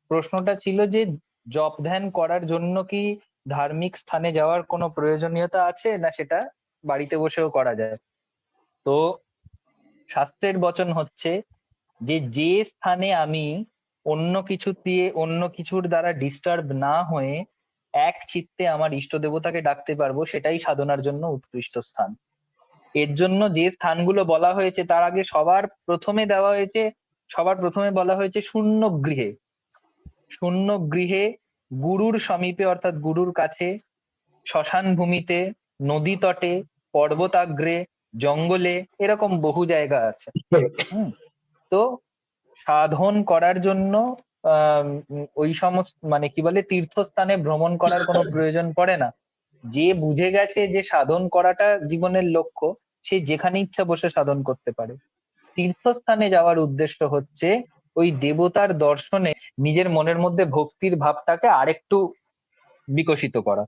প্রশ্নটা ছিল যে জপ ধ্যান করার জন্য কি ধার্মিক স্থানে যাওয়ার কোনো প্রয়োজনীয়তা আছে, না সেটা বাড়িতে বসেও করা যায়? তো শাস্ত্রের বচন হচ্ছে যে যে স্থানে আমি অন্য কিছু দিয়ে অন্য কিছুর দ্বারা ডিস্টার্ব না হয়ে এক চিত্তে আমার ইষ্ট দেবতাকে ডাকতে পারবো, সেটাই সাধনার জন্য উৎকৃষ্ট স্থান। এর জন্য যে স্থানগুলো বলা হয়েছে তার আগে সবার প্রথমে বলা হয়েছে শূন্য গৃহে। শূন্য গৃহে, গুরুর সমীপে অর্থাৎ গুরুর কাছে, শ্মশান ভূমিতে, নদী তটে, পর্বতাগ্রে, জঙ্গলে, এরকম বহু জায়গা আছে। হুম। তো সাধন করার জন্য ওই সমস্ত মানে কি বলে তীর্থস্থানে ভ্রমণ করার কোনো প্রয়োজন পড়ে না। যে বুঝে গেছে যে সাধন করাটা জীবনের লক্ষ্য, সে যেখানে ইচ্ছা বসে সাধন করতে পারে। তীর্থস্থানে যাওয়ার উদ্দেশ্য হচ্ছে ওই দেবতার দর্শনে নিজের মনের মধ্যে ভক্তির ভাবটাকে আরেকটু বিকশিত করা,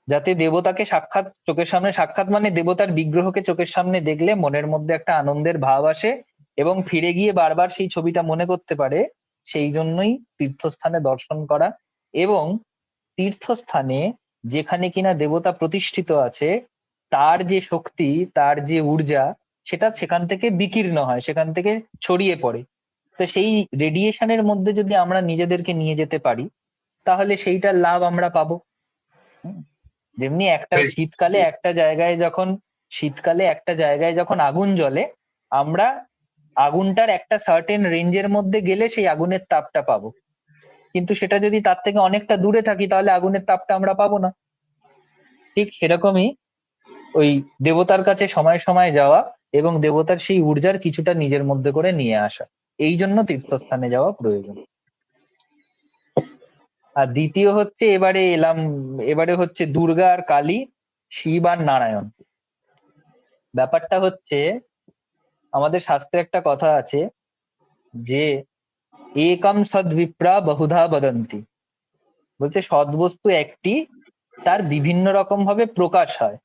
যাতে দেবতাকে সাক্ষাৎ চোখের সামনে, সাক্ষাৎ মানে দেবতার বিগ্রহকে চোখের সামনে দেখলে মনের মধ্যে একটা আনন্দের ভাব আসে এবং ফিরে গিয়ে বারবার সেই ছবিটা মনে করতে পারে। সেই জন্যই তীর্থস্থানে দর্শন করা। এবং তীর্থস্থানে যেখানে কিনা দেবতা প্রতিষ্ঠিত আছে, তার যে শক্তি, তার যে ঊর্জা, সেটা সেখান থেকে বিকীর্ণ হয়, সেখান থেকে ছড়িয়ে পড়ে। তো সেই রেডিয়েশনের মধ্যে যদি আমরা নিজেদেরকে নিয়ে যেতে পারি, তাহলে সেইটার লাভ আমরা পাবো। হুম। যেমনি শীতকালে একটা জায়গায় যখন আগুন জ্বলে, আমরা আগুনটার একটা সার্টেন রেঞ্জের মধ্যে গেলে সেই আগুনের তাপটা পাবো। কিন্তু সেটা যদি তার থেকে অনেকটা দূরে থাকি, তাহলে আগুনের তাপটা আমরা পাবো না। ঠিক সেরকমই ওই দেবতার কাছে সময় সময় যাওয়া এবং দেবতার সেই ঊর্জার কিছুটা নিজের মধ্যে করে নিয়ে আসা, এই জন্য তীর্থস্থানে যাওয়া প্রয়োজন। আর দ্বিতীয় হচ্ছে, এবারে হচ্ছে দুর্গা আর কালী, শিব আর নারায়ণ। ব্যাপারটা হচ্ছে, আমাদের শাস্ত্রে একটা কথা আছে যে একম সদ্বিপ্রা বহুধা বদন্তি। বলছে সদ্বস্তু একটি, তার বিভিন্ন রকম ভাবে প্রকাশ হয়।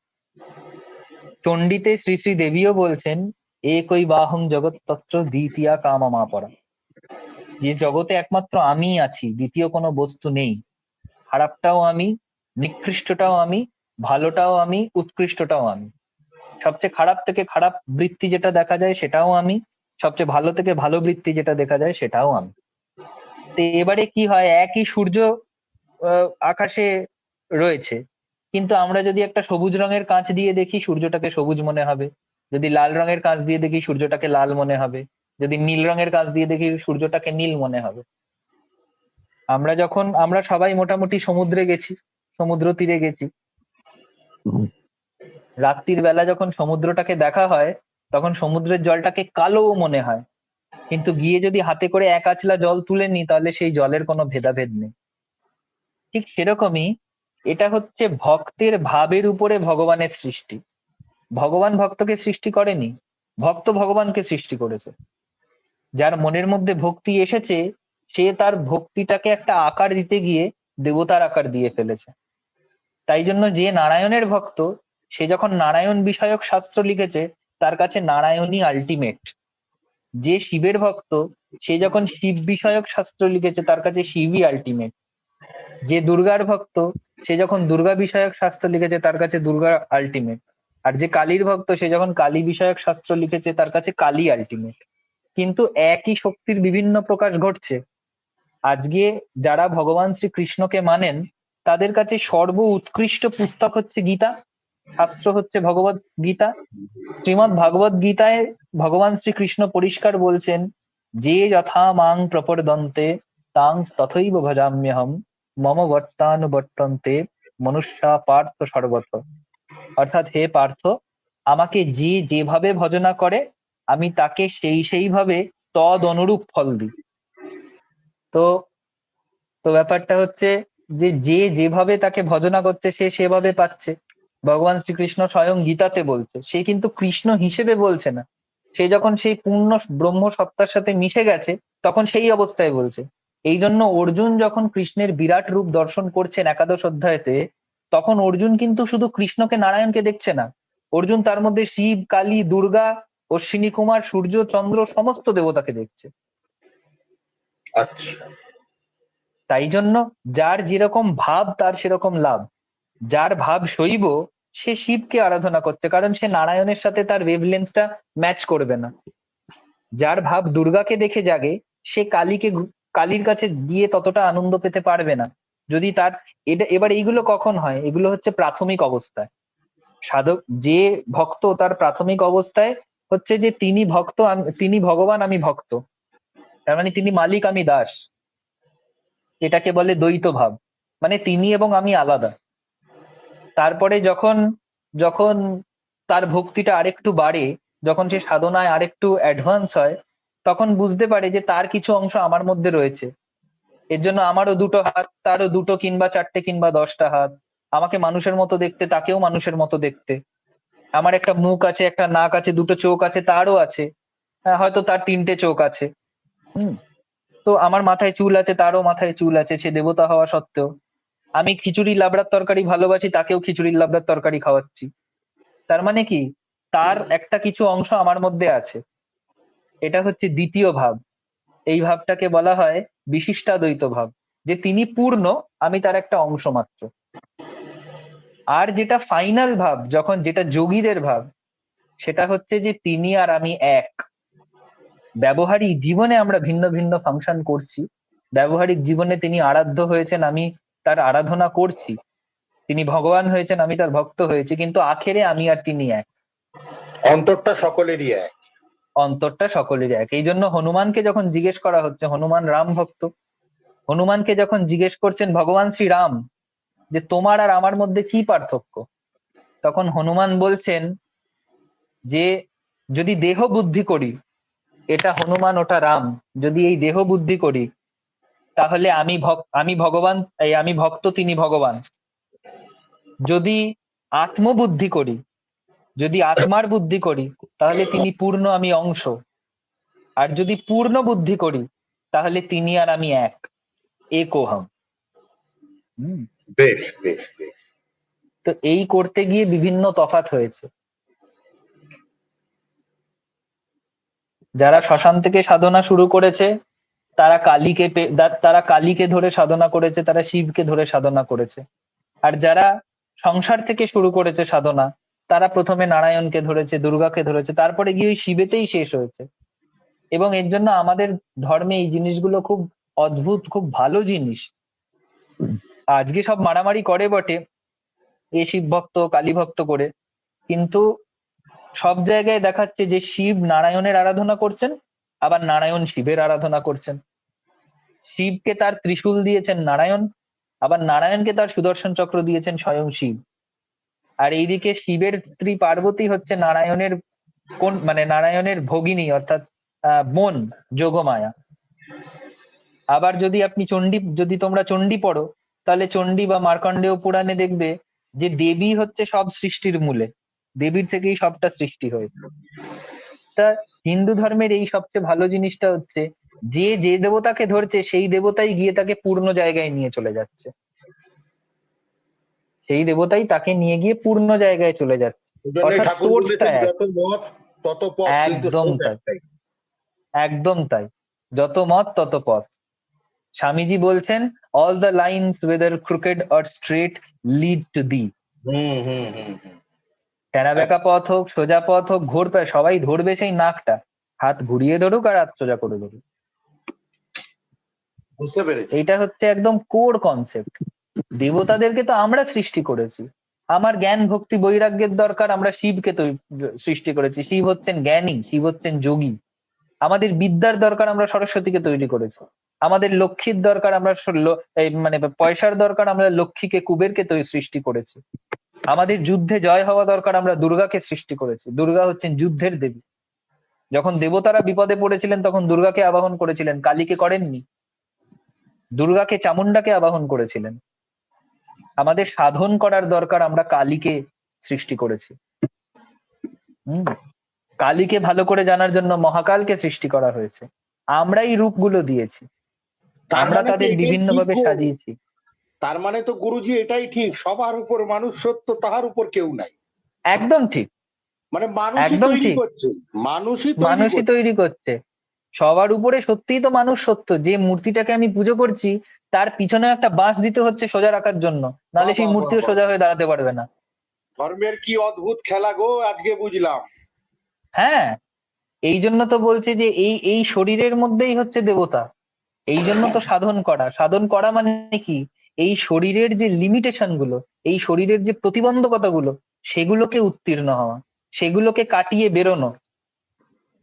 চণ্ডীতে শ্রী শ্রী দেবীও বলছেন, একই বাহং জগৎ তত্র দ্বিতীয়া কামমাপরা। যে জগতে একমাত্র আমিই আছি, দ্বিতীয় কোনো বস্তু নেই। খারাপটাও আমি, নিকৃষ্টটাও আমি, ভালোটাও আমি, উৎকৃষ্টটাও আমি। সবচেয়ে খারাপ থেকে খারাপ বৃত্তি যেটা দেখা যায় সেটাও আমি, সবচেয়ে ভালো থেকে ভালো বৃত্তি যেটা দেখা যায় সেটাও আমি। তো এবারে কি হয়, একই সূর্য আকাশে রয়েছে, কিন্তু আমরা যদি একটা সবুজ রঙের কাঁচ দিয়ে দেখি, সূর্যটাকে সবুজ মনে হবে। যদি লাল রঙের কাঁচ দিয়ে দেখি, সূর্যটাকে লাল মনে হবে। যদি নীল রঙের কাঁচ দিয়ে দেখি, সূর্যটাকে নীল মনে হবে। আমরা সবাই মোটামুটি সমুদ্রে গেছি, সমুদ্র তীরে গেছি, রাত্রির বেলা যখন সমুদ্রটাকে দেখা হয়, তখন সমুদ্রের জলটাকে কালো মনে হয়। কিন্তু গিয়ে যদি হাতে করে এক আছলা জল তুলে নিই, তাহলে সেই জলের কোনো ভেদাভেদ নেই। ঠিক সেরকমই এটা হচ্ছে ভক্তের ভাবের উপরে ভগবানের সৃষ্টি। ভগবান ভক্তকে সৃষ্টি করেনি, ভক্ত ভগবানকে সৃষ্টি করেছে। যার মনের মধ্যে ভক্তি এসেছে, সে তার ভক্তিটাকে একটা আকার দিতে গিয়ে দেবতার আকার দিয়ে ফেলেছে। তাই জন্য যে নারায়ণের ভক্ত, সে যখন নারায়ণ বিষয়ক শাস্ত্র লিখেছে, তার কাছে নারায়ণই আল্টিমেট। যে শিবের ভক্ত, সে যখন শিব বিষয়ক শাস্ত্র লিখেছে, তার কাছে শিবই আল্টিমেট। যে দুর্গার ভক্ত, সে যখন দুর্গা বিষয়ক শাস্ত্র লিখেছে, তার কাছে দুর্গা আল্টিমেট। আর যে কালীর ভক্ত, সে যখন কালী বিষয়ক শাস্ত্র লিখেছে, তার কাছে কালী আল্টিমেট। কিন্তু একই শক্তির বিভিন্ন প্রকাশ ঘটছে। আজকে যারা ভগবান শ্রীকৃষ্ণকে মানেন, তাদের কাছে সর্ব উৎকৃষ্ট পুস্তক হচ্ছে গীতা, শাস্ত্র হচ্ছে ভগবত গীতা। শ্রীমৎ ভাগবত গীতায় ভগবান শ্রীকৃষ্ণ পরিষ্কার বলছেন, যে যথা মাং প্রপরদন্তে তাং তথৈব ভজাম্যহম, মম বর্তানুবর্তন্তে মনুষ্যা পার্থ সর্বথ। অর্থাৎ হে পার্থ, আমাকে যে যেভাবে ভজনা করে, আমি তাকে সেইভাবে তদ অনুরূপ ফল দিই। তো তো ব্যাপারটা হচ্ছে যে যে যেভাবে তাকে ভজনা করছে, সে সেভাবে পাচ্ছে। ভগবান শ্রীকৃষ্ণ স্বয়ং গীতাতে বলছে, সে কিন্তু কৃষ্ণ হিসেবে বলছে না। সে যখন সেই পূর্ণ ব্রহ্ম সত্তার সাথে মিশে গেছে, তখন সেই অবস্থায় বলছে। এই জন্য অর্জুন যখন কৃষ্ণের বিরাট রূপ দর্শন করছেন একাদশ অধ্যায়তে, তখন অর্জুন কিন্তু শুধু কৃষ্ণকে নারায়ণকে দেখছে না, অর্জুন তার মধ্যে শিব, কালী, দুর্গা, অশ্বিনী কুমার, সূর্য, চন্দ্র, সমস্ত দেবতাকে দেখছে। আচ্ছা, তাই জন্য যার যেরকম ভাব তার সেরকম লাভ। যার ভাব শৈব সে শিবকে আরাধনা করছে, কারণ সে নারায়ণের সাথে তার ওয়েভলেন্থটা ম্যাচ করবে না। যার ভাব দুর্গাকে দেখে জাগে সে কালীর কাছে গিয়ে ততটা আনন্দ পেতে পারবে না। যদি তার এবার এইগুলো কখন হয়, এগুলো হচ্ছে প্রাথমিক অবস্থায়। সাধক যে ভক্ত, তার প্রাথমিক অবস্থায় হচ্ছে যে তিনি ভক্ত, তিনি ভগবান, আমি ভক্ত, তার মানে তিনি মালিক, আমি দাস। এটাকে বলে দ্বৈত ভাব, মানে তিনি এবং আমি আলাদা। তারপরে যখন যখন তার ভক্তিটা আরেকটু বাড়ে, যখন সে সাধনায় আরেকটু অ্যাডভান্স হয়, তখন বুঝতে পারে যে তার কিছু অংশ আমার মধ্যে রয়েছে। এর জন্য আমারও দুটো হাত, তারও দুটো কিংবা চারটে কিংবা 10টা হাত। আমাকে মানুষের মতো দেখতে, তাকেও মানুষের মতো দেখতে। আমার একটা মুখ আছে, একটা নাক আছে, দুটো চোখ আছে, তারও আছে। হয়তো তার 3টে চোখ আছে। হুম। তো আমার মাথায় চুল আছে, তারও মাথায় চুল আছে, সে দেবতা হওয়া সত্ত্বেও। আমি খিচুড়ি লাবড়ার তরকারি ভালোবাসি, তাকেও খিচুড়ির লাবড়ার তরকারি খাওয়াচ্ছি। তার মানে কি, তার একটা কিছু অংশ আমার মধ্যে আছে। এটা হচ্ছে দ্বিতীয় ভাব। এই ভাবটাকে বলা হয় বিশিষ্টাদ্বৈত ভাব, যে তিনি পূর্ণ, আমি তার একটা অংশ মাত্র। আর যেটা ফাইনাল ভাব, যখন যেটা যোগীদের ভাব, সেটা হচ্ছে যে তিনি আর আমি এক। ব্যবহারিক জীবনে আমরা ভিন্ন ভিন্ন ফাংশন করছি, ব্যবহারিক জীবনে তিনি আরাধ্য হয়েছেন, আমি তার আরাধনা করছি। তিনি ভগবান হয়েছেন, আমি তার ভক্ত হয়েছি, কিন্তু আখেরে আমি আর তিনি এক। অন্তরটা সকলেরই এক। অন্তরটা সকলেরই এক। এই জন্য হনুমানকে যখন জিজ্ঞেস করা হচ্ছে, হনুমান রাম ভক্ত, হনুমানকে যখন জিজ্ঞেস করছেন ভগবান শ্রীরাম যে তোমার আর আমার মধ্যে কি পার্থক্য, তখন হনুমান বলছেন যে যদি দেহ বুদ্ধি করি, এটা হনুমান ওটা রাম, যদি এই দেহ বুদ্ধি করি, তাহলে আমি ভগবান, আমি ভক্ত, তিনি ভগবান। যদি আত্মবুদ্ধি করি, যদি আত্মার বুদ্ধি করি, তাহলে তিনি পূর্ণ, আমি অংশ। আর যদি পূর্ণ বুদ্ধি করি, তাহলে তিনি আর আমি এক, একোহম। হুম। বেশ বেশ বেশ। তো এই করতে গিয়ে বিভিন্ন তফাৎ হয়েছে। যারা আচ্ছা, শ্মশান থেকে সাধনা শুরু করেছে, তারা কালীকে ধরে সাধনা করেছে, তারা শিবকে ধরে সাধনা করেছে। আর যারা সংসার থেকে শুরু করেছে সাধনা, তারা প্রথমে নারায়ণকে ধরেছে, দুর্গাকে ধরেছে, তারপরে গিয়ে ওই শিবেতেই শেষ হয়েছে। এবং এর জন্য আমাদের ধর্মে এই জিনিসগুলো খুব অদ্ভুত, খুব ভালো জিনিস। আজকে সব মারামারি করে বটে, এ শিব ভক্ত কালী ভক্ত করে, কিন্তু সব জায়গায় দেখাচ্ছে যে শিব নারায়ণের আরাধনা করছেন, আবার নারায়ণ শিবের আরাধনা করছেন। শিবকে তার ত্রিশূল দিয়েছেন নারায়ণ, আবার নারায়ণকে তার সুদর্শন চক্র দিয়েছেন স্বয়ং শিব। আর এইদিকে শিবের স্ত্রী পার্বতী হচ্ছে নারায়ণের মানে নারায়ণের ভগিনী, অর্থাৎ বোন, যোগমায়া। আবার যদি তোমরা চণ্ডী পড়ো, তাহলে চণ্ডী বা মার্কণ্ডেয় পুরাণে দেখবে যে দেবী হচ্ছে সব সৃষ্টির মূলে, দেবীর থেকেই সবটা সৃষ্টি হয়েছে। তা হিন্দু ধর্মের এই সবচেয়ে ভালো জিনিসটা হচ্ছে, যে যে দেবতাকে ধরছে সেই দেবতাই গিয়ে তাকে পূর্ণ জায়গায় নিয়ে চলে যাচ্ছে, সেই দেবতাই তাকে নিয়ে গিয়ে পূর্ণ জায়গায় চলে যাচ্ছে। ওই জন্যই অর্থাৎ ঠাকুর সোর্সটা বলেছেন এক। যত মত তত পথ, কিন্তু একদম সোর্স তাই, একটাই। একদম তাই। যত মত তত পথ। স্বামীজি বলছেন, all the lines whether crooked or straight lead to the. হুম হুম হুম হুম। টেরা বেঁকা পথ হোক, সোজা পথ হোক, ঘোর পায়, সবাই ধরবে সেই নাকটা। হাত ঘুরিয়ে ধরুক আর হাত সোজা করে ধরুক। বুঝতে পেরেছি। এইটা হচ্ছে একদম কোর কনসেপ্ট। দেবতাদেরকে তো আমরা সৃষ্টি করেছি। আমার জ্ঞান ভক্তি বৈরাগ্যের দরকার, আমরা শিবকে তো সৃষ্টি করেছি। শিব হচ্ছেন জ্ঞানী, শিব হচ্ছেন যোগী। আমাদের বিদ্যার দরকার, আমরা সরস্বতীকে তৈরি করেছি। আমাদের লক্ষ্মীর দরকার, এই মানে পয়সার দরকার, আমরা লক্ষ্মীকে, কুবেরকে সৃষ্টি করেছি। আমাদের যুদ্ধে জয় হওয়া দরকার, আমরা দুর্গাকে সৃষ্টি করেছি। দুর্গা হচ্ছেন যুদ্ধের দেবী। যখন দেবতারা বিপদে পড়েছিলেন তখন দুর্গাকে আবাহন করেছিলেন, কালীকে করেননি। দুর্গাকে, চামুন্ডাকে আবাহন করেছিলেন। আমাদের সাধন করার দরকার, আমরা কালীকে সৃষ্টি করেছি। হম। কালীকে ভালো করে জানার জন্য মহাকালকে সৃষ্টি করা হয়েছে। আমরাই রূপগুলো দিয়েছি, তার আমরা মানে তো তাদের এটাই বিভিন্ন ঠিক ভাবে গো। সাজিয়েছি। তার মানে তো গুরুজি এটাই ঠিক, সবার উপর মানুষ সত্য, তাহার উপর কেউ নাই। একদম ঠিক, মানে মানুষই একদম তৈরি ঠিক। করছে, মানুষই তৈরি মানুষই করছে। তৈরি করছে। সবার উপরে সত্যিই তো মানুষ সত্য, যে মূর্তিটাকে আমি পুজো করছি তার পিছনে একটা বাঁশ দিতে হচ্ছে সোজা রাখার জন্য, নাহলে বাহ সেই বাহ বাহ মূর্তিও বাহ, সোজা হয়ে দাঁড়াতে পারবে না। ধর্মের কি অদ্ভুত খেলা গো, আজকে বুঝলাম। হ্যাঁ, এই জন্য তো বলছে যে এই এই শরীরের মধ্যেই হচ্ছে দেবতা। এই জন্য তো সাধন করা, সাধন করা মানে কি, এই শরীরের যে লিমিটেশন গুলো, এই শরীরের যে প্রতিবন্ধকতাগুলো, সেগুলোকে উত্তীর্ণ হওয়া, সেগুলোকে কাটিয়ে বেরোনো।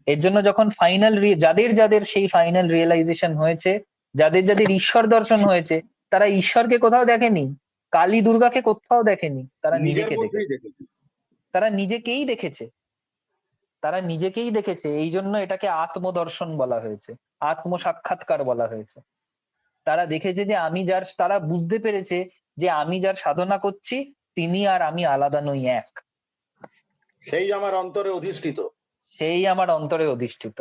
এর জন্য যখন ফাইনাল, যাদের যাদের সেই ফাইনাল রিয়েলাইজেশন হয়েছে, যাদের যাদের ঈশ্বর দর্শন হয়েছে, তারা ঈশ্বরকে কোথাও দেখেনি, কালী দুর্গাকে কোথাও দেখেনি, তারা নিজের নিজেকে মধ্যেই দেখেছে। দেখেছি। তারা নিজেকেই দেখেছে, তারা নিজেকেই দেখেছে। এই জন্য এটাকে আত্মদর্শন বলা হয়েছে, আত্ম সাক্ষাৎকার বলা হয়েছে। তারা দেখেছে যে আমি যার, তারা বুঝতে পেরেছে যে আমি যার সাধনা করছি তিনি আর আমি আলাদা নই, এক। সেই আমার অন্তরে অধিষ্ঠিত। সেই আমার অন্তরে অধিষ্ঠিত।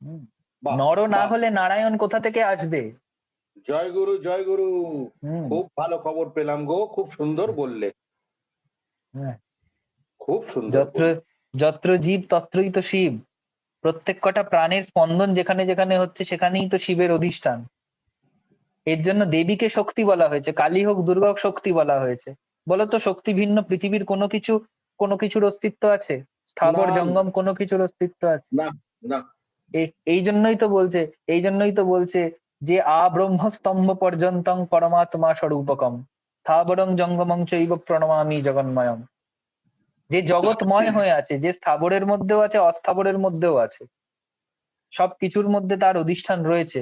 হুম। বাহ নর না বাহ, হলে নারায়ণ কোথা থেকে আসবে? জয় গুরু জয় গুরু। হুম। খুব ভালো খবর পেলাম গো, খুব সুন্দর বললে, হ্যাঁ। খুব সুন্দর যত্র বললে। যত্র জীব তত্রই তো শিব। প্রত্যেক কটা প্রাণের স্পন্দন যেখানে যেখানে হচ্ছে সেখানেই তো শিবের অধিষ্ঠান। এর জন্য দেবীকে শক্তি বলা হয়েছে, কালী হোক দুর্গা হোক শক্তি বলা হয়েছে। বলতো শক্তি ভিন্ন পৃথিবীর কোনো কিছুর অস্তিত্ব আছে? না স্থাবর না জঙ্গম কোনো কিছুর অস্তিত্ব আছে? না না। এই জন্যই তো বলছে, এই জন্যই তো বলছে যে ব্রহ্মস্তম্ভ পর্যন্তং পরমাত্মা স্বরূপকম স্থাবরং জঙ্গমং চৈব প্রণমামি জগন্ময়ম। যে জগৎময় হয়ে আছে, যে স্থাবরের মধ্যেও আছে অস্থাবরের মধ্যেও আছে, সবকিছুর মধ্যে তার অধিষ্ঠান রয়েছে।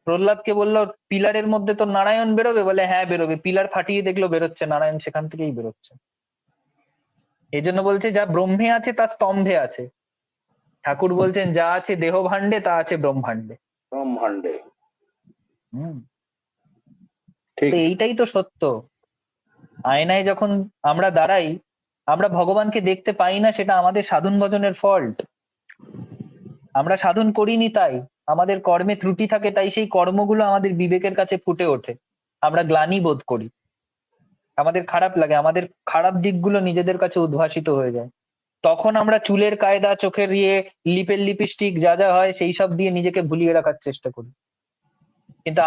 প্রহ্লাদকে বললো পিলারের মধ্যে তো নারায়ণ বেরোবে, বলে হ্যাঁ বেরোবে। পিলার ফাটিয়ে দেখলো বেরোচ্ছে নারায়ণ, সেখান থেকেই বেরোচ্ছে। এই জন্য বলছে যা ব্রহ্মে আছে তা স্তম্ভে আছে। ঠাকুর বলছেন যা আছে দেহ ভাণ্ডে তা আছে ব্রহ্মাণ্ডে। ব্রহ্মাণ্ডে। হম। তো ঠিক। এইটাই তো সত্য। আয়নায় যখন আমরা দাঁড়াই, আমরা ভগবানকে দেখতে পাই না, সেটা আমাদের সাধন ভজনের ফল্ট। আমরা সাধন করিনি তাই, আমাদের কর্মে ত্রুটি থাকে, তাই সেই কর্মগুলো আমাদের বিবেকের কাছে ফুটে ওঠে। আমরা গ্লানি বোধ করি, আমাদের খারাপ লাগে, আমাদের খারাপ দিকগুলো নিজেদের কাছে উদ্ভাসিত হয়ে যায়। তখন আমরা চুলের কায়দা, চোখের লিপের লিপস্টিক যা যা হয় সেই সব দিয়ে নিজেকে ভুলিয়ে রাখার চেষ্টা করি। কিন্তু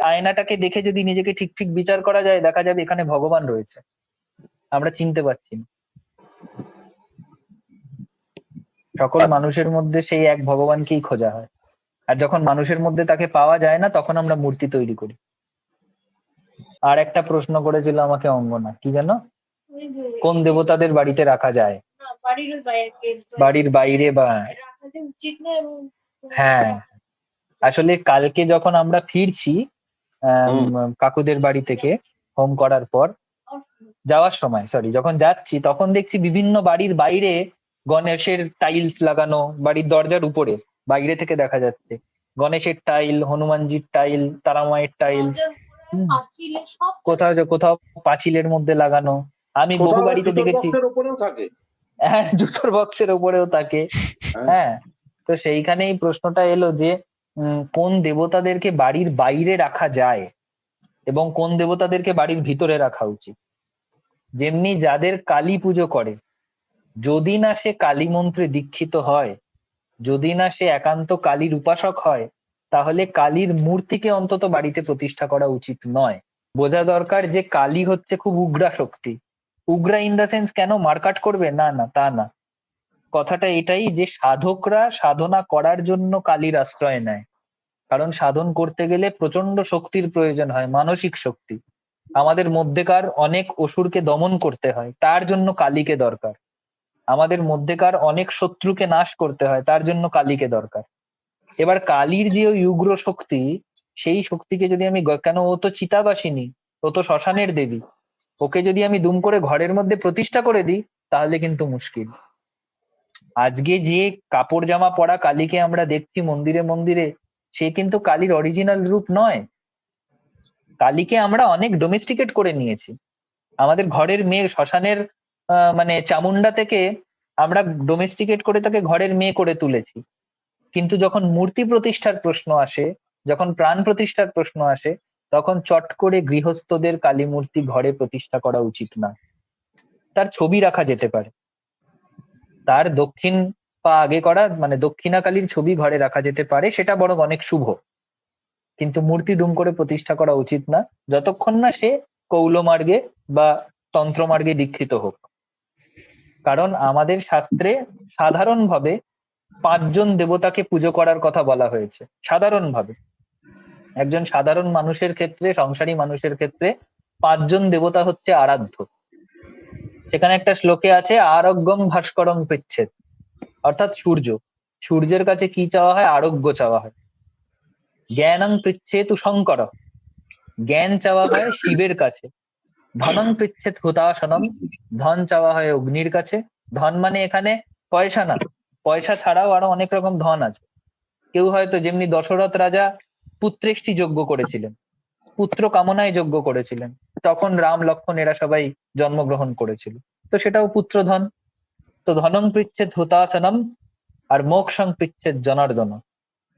আয়নাটাকে দেখে যদি নিজেকে ঠিক ঠিক বিচার করা যায়, দেখা যাবে এখানে ভগবান রয়েছে, আমরা চিনতে পারছি না। সকল মানুষের মধ্যে সেই এক ভগবানকেই খোঁজা হয়। আর যখন মানুষের মধ্যে তাকে পাওয়া যায় না, তখন আমরা মূর্তি তৈরি করি। আর একটা প্রশ্ন করেছিল আমাকে অঙ্গনা, কি যেন, কোন দেবতাদের বাড়িতে রাখা যায়? বাড়ির বাইরে বা, হ্যাঁ। আসলে কালকে যখন আমরা ফিরছি হুম। কাকুদের বাড়ি থেকে হোম করার পর, যাওয়ার সময় সরি, যখন যাচ্ছি তখন দেখছি বিভিন্ন বাড়ির বাইরে গণেশের টাইলস লাগানো, বাড়ির দরজার উপরে বাইরে থেকে দেখা যাচ্ছে গণেশের টাইল, হনুমানজির টাইল, তারামায়ের টাইলস। কোথাও কোথাও পাঁচিলের মধ্যে লাগানো। আমি বহু কোথাও আবার বাড়িতে জুতোর দেখেছি, বক্সের ওপরেও থাকে। হ্যাঁ, জুতোর বক্সের উপরেও থাকে। হ্যাঁ। হ্যাঁ। তো সেইখানেই প্রশ্নটা এলো যে কোন দেবতাদেরকে বাড়ির বাইরে রাখা যায় এবং কোন দেবতাদেরকে বাড়ির ভিতরে রাখা উচিত। যেমনি যাদের কালী পুজো করে, যদি না সে কালী মন্ত্রে দীক্ষিত হয়, যদি না সে একান্ত কালীর উপাসক হয়, তাহলে কালীর মূর্তিকে অন্তত বাড়িতে প্রতিষ্ঠা করা উচিত নয়। বোঝা দরকার যে কালী হচ্ছে খুব উগ্রা শক্তি। উগ্রা ইন দা সেন্স কেন মারকাট করবে, না না তা না। কথাটা এটাই যে সাধকরা সাধনা করার জন্য কালীর আশ্রয় নেয়। কারণ সাধন করতে গেলে প্রচন্ড শক্তির প্রয়োজন হয়, মানসিক শক্তি। আমাদের মধ্যেকার অনেক অসুরকে দমন করতে হয়, তার জন্য কালীকে দরকার। আমাদের মধ্যেকার অনেক শত্রুকে নাশ করতে হয়, তার জন্য কালীকে দরকার। এবার কালীর যে ওই উগ্র শক্তি, সেই শক্তিকে যদি আমি কেন, ও তো চিতাবাসিনী, ও তো শ্মশানের দেবী, ওকে যদি আমি দুম করে ঘরের মধ্যে প্রতিষ্ঠা করে দিই, তাহলে কিন্তু মুশকিল। আজকে যে কাপড় জামা পরা কালীকে আমরা দেখছি মন্দিরে মন্দিরে, সে কিন্তু কালীর অরিজিনাল রূপ নয়। কালীকে আমরা অনেক ডোমেস্টিকেট করে নিয়েছি। আমাদের ঘরের মেয়ে, শ্মশানের মানে চামুন্ডা থেকে আমরা ডোমেস্টিকেট করে তাকে ঘরের মেয়ে করে তুলেছি। কিন্তু যখন মূর্তি প্রতিষ্ঠার প্রশ্ন আসে, যখন প্রাণ প্রতিষ্ঠার প্রশ্ন আসে, তখন চট করে গৃহস্থদের কালী মূর্তি ঘরে প্রতিষ্ঠা করা উচিত না। তার ছবি রাখা যেতে পারে, তার দক্ষিণ পা আগে করা, মানে দক্ষিণাকালীর ছবি ঘরে রাখা যেতে পারে, সেটা বরং অনেক শুভ। কিন্তু মূর্তি দুম করে প্রতিষ্ঠা করা উচিত না, যতক্ষণ না সে কৌল মার্গে বা তন্ত্র মার্গে দীক্ষিত হোক। কারণ আমাদের শাস্ত্রে সাধারণভাবে 5জন দেবতাকে পুজো করার কথা বলা হয়েছে, সাধারণভাবে। একজন সাধারণ মানুষের ক্ষেত্রে, সংসারী মানুষের ক্ষেত্রে 5জন দেবতা হচ্ছে আরাধ্য। সেখানে একটা শ্লোকে আছে, আরোগ্যং ভাস্করং পৃচ্ছেদ, অর্থাৎ সূর্য। সূর্যের কাছে কি চাওয়া হয়? আরোগ্য চাওয়া হয়। জ্ঞানং পৃচ্ছেতু শঙ্কর, জ্ঞান চাওয়া হয় শিবের কাছে। ধনং পৃচ্ছেত হুতাশনম, ধন চাওয়া হয় অগ্নির কাছে। ধন মানে এখানে পয়সা না, পয়সা ছাড়াও আরো অনেক রকম ধন আছে। কেউ হয়তো, যেমনি দশরথ রাজা পুত্রেষ্টি যজ্ঞ করেছিলেন, পুত্র কামনায় যজ্ঞ করেছিলেন, তখন রাম লক্ষ্মণ এরা সবাই জন্মগ্রহণ করেছিল, তো সেটাও পুত্রধন। তো ধনং পৃচ্ছেদ হুতাশনম, আর মোক্ষং পৃচ্ছেদ জনার্দন,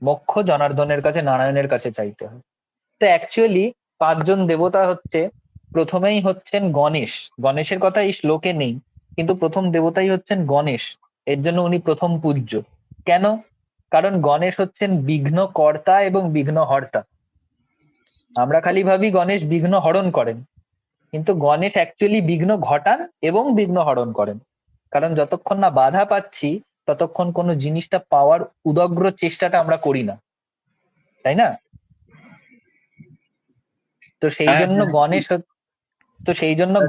মোক্ষ জনার্দনের কাছে, নারায়ণের কাছে চাইতে হয়। তো অ্যাকচুয়ালি 5জন দেবতা হচ্ছে, প্রথমেই হচ্ছেন গণেশ। গণেশের কথা এই শ্লোকে নেই, কিন্তু প্রথম দেবতাই হচ্ছেন গণেশ। এর জন্য উনি প্রথম পূজ্য। কেন? কারণ গণেশ হচ্ছেন বিঘ্ন কর্তা এবং বিঘ্ন হর্তা। আমরা খালি ভাবি গণেশ বিঘ্ন হরণ করেন, কিন্তু গণেশ অ্যাকচুয়ালি বিঘ্ন ঘটান এবং বিঘ্ন হরণ করেন। কারণ যতক্ষণ না বাধা পাচ্ছি, ততক্ষণ কোনো জিনিসটা পাওয়ার উদগ্র চেষ্টাটা আমরা করি না, তাই না? তো সেই হ্যাঁ জন্য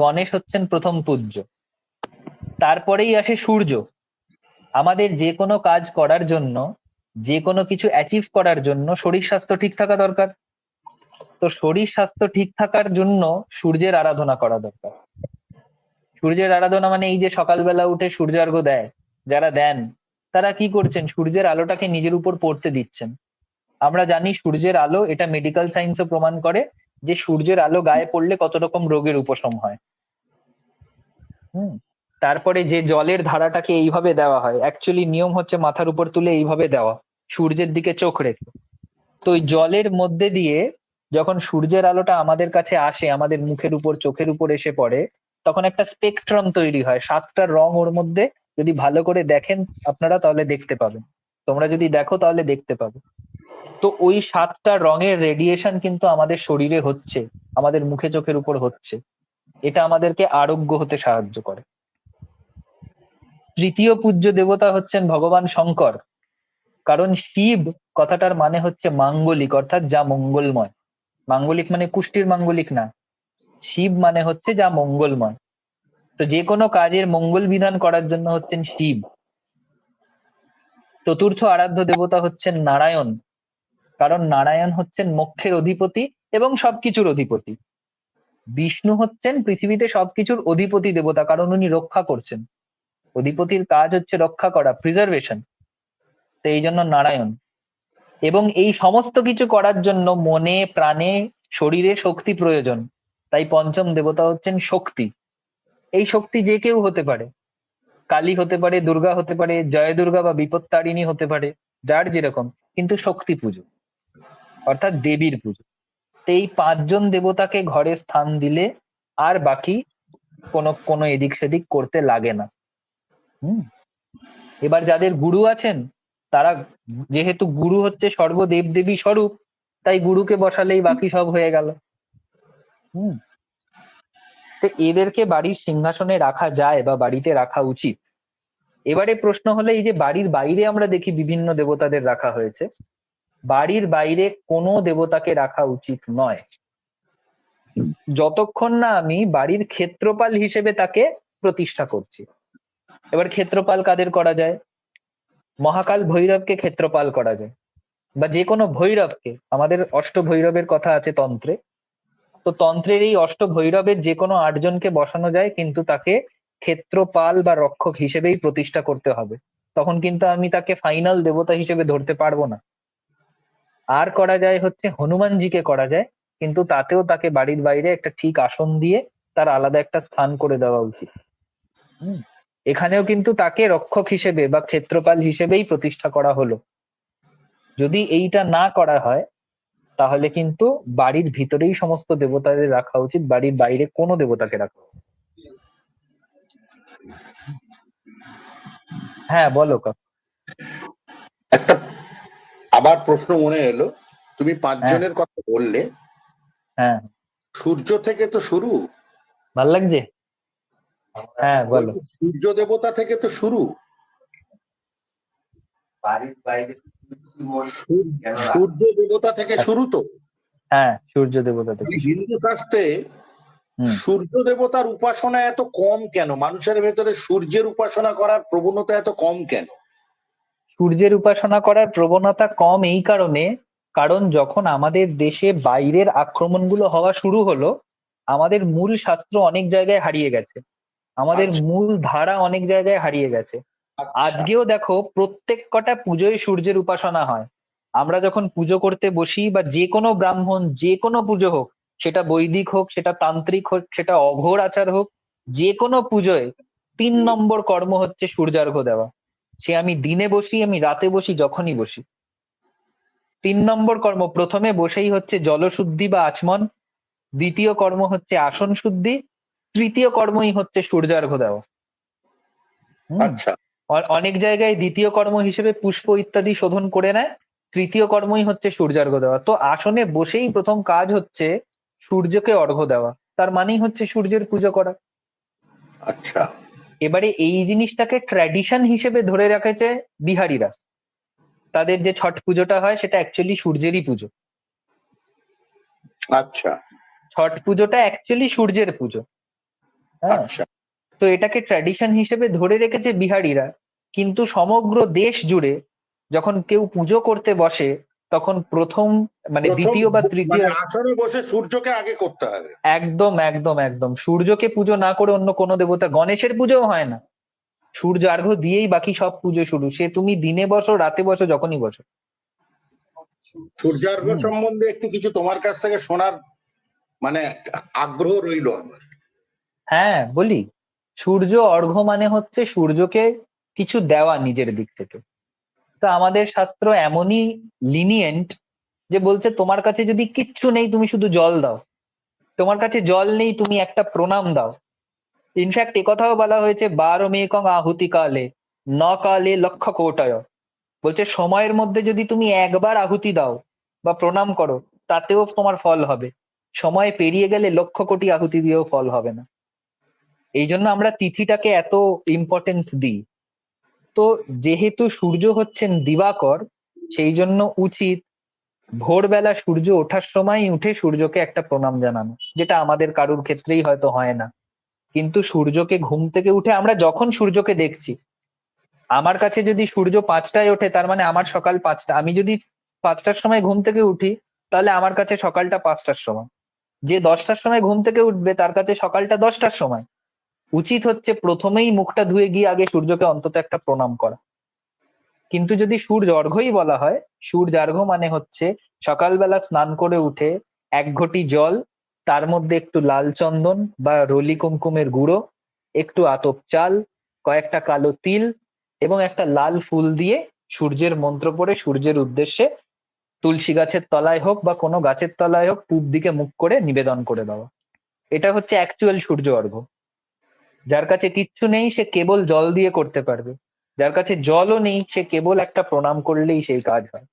গণেশ হচ্ছেন প্রথম পূজ্য। তারপরেই আসে সূর্য। আমাদের যে কোনো কাজ করার জন্য, যে কোনো কিছু অ্যাচিভ করার জন্য শরীর স্বাস্থ্য ঠিক থাকা দরকার। তো শরীর স্বাস্থ্য ঠিক থাকার জন্য সূর্যের আরাধনা করা দরকার। সূর্যের আরাধনা মানে এই যে সকালবেলা উঠে সূর্যার্ঘ্য দেয়, যারা দেন, তারা কি করছেন? সূর্যের আলোটাকে নিজের উপর পড়তে দিচ্ছেন। আমরা জানি সূর্যের আলো, এটা মেডিকেল সায়েন্সও প্রমাণ করে যে সূর্যের আলো গায়ে পড়লে কত রকম রোগের উপশম হয়। হুম। তারপরে যে জলের ধারাটাকে এইভাবে দেওয়া হয়, অ্যাকচুয়ালি নিয়ম হচ্ছে মাথার উপর তুলে এইভাবে দেওয়া, সূর্যের দিকে চোখ রেখে। তো ওই জলের মধ্যে দিয়ে যখন সূর্যের আলোটা আমাদের কাছে আসে, আমাদের মুখের উপর, চোখের উপর এসে পড়ে, তখন একটা স্পেকট্রাম তৈরি হয়, 7টা রং ওর মধ্যে। যদি ভালো করে দেখেন আপনারা, তাহলে দেখতে পাবেন। তোমরা যদি দেখো তাহলে দেখতে পাবে। তো ওই 7টা রঙের রেডিয়েশন কিন্তু আমাদের শরীরে হচ্ছে, আমাদের মুখে চোখের উপর হচ্ছে। এটা আমাদেরকে আরোগ্য হতে সাহায্য করে। তৃতীয় পূজ্য দেবতা হচ্ছেন ভগবান শঙ্কর। কারণ শিব কথাটার মানে হচ্ছে মাঙ্গলিক, অর্থাৎ যা মঙ্গলময়। মাঙ্গলিক মানে কুষ্টির মাঙ্গলিক না, শিব মানে হচ্ছে যা মঙ্গলময়। তো যে কোনো কাজের মঙ্গল বিধান করার জন্য হচ্ছেন শিব। চতুর্থ আরাধ্য দেবতা হচ্ছেন নারায়ণ। কারণ নারায়ণ হচ্ছেন মোক্ষের অধিপতি এবং সবকিছুর অধিপতি। বিষ্ণু হচ্ছেন পৃথিবীতে সবকিছুর অধিপতি দেবতা, কারণ উনি রক্ষা করছেন। অধিপতির কাজ হচ্ছে রক্ষা করা, প্রিজার্ভেশন। তো এই জন্য নারায়ণ। এবং এই সমস্ত কিছু করার জন্য মনে, প্রাণে, শরীরে শক্তি প্রয়োজন। তাই পঞ্চম দেবতা হচ্ছেন শক্তি। এই শক্তি যে কেউ হতে পারে, কালী হতে পারে, দুর্গা হতে পারে, জয় দুর্গা বা বিপত্তারিণী হতে পারে, যার যেরকম, কিন্তু শক্তি পুজো, অর্থাৎ দেবীর পুজো। তো এই 5জন দেবতাকে ঘরে স্থান দিলে আর বাকি কোনো কোনো এদিক সেদিক করতে লাগে না। হুম। এবার যাদের গুরু আছেন, তারা, যেহেতু গুরু হচ্ছে সর্বদেব দেবী স্বরূপ, তাই গুরুকে বসালেই বাকি সব হয়ে গেল। হুম। তো এদেরকে বাড়ির সিংহাসনে রাখা যায় বা বাড়িতে রাখা উচিত। এবারে প্রশ্ন হলো, এই যে বাড়ির বাইরে আমরা দেখি বিভিন্ন দেবতাদের রাখা হয়েছে, বাড়ির বাইরে কোনো দেবতাকে রাখা উচিত নয়, যতক্ষণ না আমি বাড়ির ক্ষেত্রপাল হিসেবে তাকে প্রতিষ্ঠা করছি। এবার ক্ষেত্রপাল কাদের করা যায়? মহাকাল ভৈরবকে ক্ষেত্রপাল করা যায়, বা যে কোনো ভৈরবকে। আমাদের অষ্টভৈরবের কথা আছে তন্ত্রে। তো তন্ত্রের এই অষ্টভৈরবের যে কোনো 8জনকে বসানো যায়, কিন্তু তাকে ক্ষেত্রপাল বা রক্ষক হিসেবেই প্রতিষ্ঠা করতে হবে। তখন কিন্তু আমি তাকে ফাইনাল দেবতা হিসেবে ধরতে পারবো না। আর করা যায় হচ্ছে হনুমানজিকে করা যায়, কিন্তু তাতেও তাকে বাড়ির বাইরে একটা ঠিক আসন দিয়ে তার আলাদা একটা স্থান করে দেওয়া উচিত। হুম। এখানেও কিন্তু তাকে রক্ষক হিসেবে বা ক্ষেত্রপাল হিসেবেই প্রতিষ্ঠা করা হলো। যদি এইটা না করা হয়, তাহলে কিন্তু বাড়ির ভিতরেই সমস্ত দেবতাদের রাখা উচিত, বাড়ির বাইরে কোনো দেবতাকে রাখা উচিত। হ্যাঁ, বলো কাকু। একটা আবার প্রশ্ন মনে এলো, তুমি হ্যাঁ পাঁচজনের কথা বললে, হ্যাঁ, সূর্য থেকে তো শুরু, ভাল লাগছে। হ্যাঁ বলো। বলছি সূর্য দেবতা থেকে তো শুরু, সূর্য দেবতা থেকে শুরু তো। হ্যাঁ, সূর্য দেবতা থেকে মানে শুরু। হিন্দু শাস্ত্রে হুম। সূর্য দেবতার উপাসনা এত কম কেন? মানুষের ভেতরে সূর্যের উপাসনা করার প্রবণতা এত কম কেন? সূর্যের উপাসনা করার প্রবণতা কম এই কারণে, কারণ যখন আমাদের দেশে বাইরের আক্রমণগুলো হওয়া শুরু হলো, আমাদের মূল শাস্ত্র অনেক জায়গায় হারিয়ে গেছে, আমাদের আচ্ছা মূল ধারা অনেক জায়গায় হারিয়ে গেছে। আচ্ছা আজকেও দেখো প্রত্যেক কটা পুজোয় সূর্যের উপাসনা হয়। আমরা যখন পুজো করতে বসি বা যে কোনো ব্রাহ্মণ যে কোনো পুজো হোক, সেটা বৈদিক হোক, সেটা তান্ত্রিক হোক, সেটা অঘোর আচার হোক, যে কোনো পুজোয় 3 নম্বর কর্ম হচ্ছে সূর্যার্ঘ্য দেওয়া। সে আমি দিনে বসি, আমি রাতে বসি, যখনই বসি, 3 নম্বর কর্ম। প্রথমে বসেই হচ্ছে জলশুদ্ধি বা আচমন, দ্বিতীয় কর্ম হচ্ছে আসন শুদ্ধি, তৃতীয় কর্মই হচ্ছে সূর্যার্ঘ্য দেওয়া। হুম। আচ্ছা অনেক জায়গায় দ্বিতীয় কর্ম হিসেবে পুষ্প ইত্যাদি শোধন করে নেয়, তৃতীয় কর্মই হচ্ছে সূর্যার্ঘ্য দেওয়া। তো আসনে বসেই প্রথম কাজ হচ্ছে সূর্যকে অর্ঘ্য দেওয়া, তার মানেই হচ্ছে সূর্যের পুজো করা। আচ্ছা এবারে এই জিনিসটাকে ট্র্যাডিশন হিসেবে ধরে রেখেছে বিহারিরা। তাদের যে ছট পুজোটা হয় সেটা অ্যাকচুয়ালি সূর্যেরই পুজো। আচ্ছা ছট পুজোটা অ্যাকচুয়ালি সূর্যের পুজো। হ্যাঁ। আচ্ছা তো এটাকে ট্র্যাডিশন হিসেবে ধরে রেখেছে বিহারিরা, কিন্তু সমগ্র দেশ জুড়ে যখন কেউ পুজো করতে বসে, তখন প্রথম মানে প্রথম দ্বিতীয় বা তৃতীয়, মানে আসনে বসে সূর্যকে আগে করতে হবে। একদম একদম একদম সূর্যকে পুজো না করে অন্য কোনো দেবতা, গণেশের পুজোও হয় না, সূর্য আর্ঘ্য দিয়েই বাকি সব পুজো শুরু, সে তুমি দিনে বসো রাতে বসো যখনই বসো। সূর্যার্ঘ হুম। সম্বন্ধে একটু কিছু তোমার কাছ থেকে শোনার মানে আগ্রহ রইলো আমার। হ্যাঁ বলি। সূর্য অর্ঘ্য মানে হচ্ছে সূর্যকে কিছু দেওয়া নিজের দিক থেকে। তো আমাদের শাস্ত্র এমনই লিনিয়েন্ট যে বলছে তোমার কাছে যদি কিচ্ছু নেই তুমি শুধু জল দাও, তোমার কাছে জল নেই তুমি একটা প্রণাম দাও। ইনফ্যাক্ট কথাও বলা হয়েছে 12 মেকং আহুতি কালে ন কালে লক্ষ কোটয়। বলছে সময়ের মধ্যে যদি তুমি একবার আহুতি দাও বা প্রণাম করো, তাতেও তোমার ফল হবে, সময় পেরিয়ে গেলে লক্ষ কোটি আহুতি দিয়েও ফল হবে না। এই জন্য আমরা তিথিটাকে এত ইম্পর্টেন্স দিই। তো যেহেতু সূর্য হচ্ছেন দিবাকর, সেই জন্য উচিত ভোরবেলা সূর্য ওঠার সময় উঠে সূর্যকে একটা প্রণাম জানানো, যেটা আমাদের কারুর ক্ষেত্রেই হয়তো হয় না। কিন্তু সূর্যকে ঘুম থেকে উঠে আমরা যখন সূর্যকে দেখছি, আমার কাছে যদি সূর্য 5টায় ওঠে তার মানে আমার সকাল 5টা, আমি যদি 5টার সময় ঘুম থেকে উঠি তাহলে আমার কাছে সকালটা 5টার সময়, যে 10টার সময় ঘুম থেকে উঠবে তার কাছে সকালটা 10টার সময়। উচিত হচ্ছে প্রথমেই মুখটা ধুয়ে গিয়ে আগে সূর্যকে অন্তত একটা প্রণাম করা। কিন্তু যদি সূর্যার্ঘ্যই বলা হয়, সূর্যার্ঘ্য মানে হচ্ছে সকালবেলা স্নান করে উঠে 1 ঘটি জল, তার মধ্যে একটু লাল চন্দন বা রলি কুমকুমের গুঁড়ো, একটু আতপ চাল, কয়েকটা কালো তিল এবং একটা লাল ফুল দিয়ে সূর্যের মন্ত্র পড়ে সূর্যের উদ্দেশ্যে তুলসী গাছের তলায় হোক বা কোনো গাছের তলায় হোক পূব দিকে মুখ করে নিবেদন করে দেওয়া। এটা হচ্ছে অ্যাকচুয়াল সূর্য অর্ঘ্য। যার কাছে কিচ্ছু নেই সে কেবল জল দিয়ে করতে পারবে, যার কাছে জলও নেই সে কেবল একটা প্রণাম করলেই সেই কাজ হয়।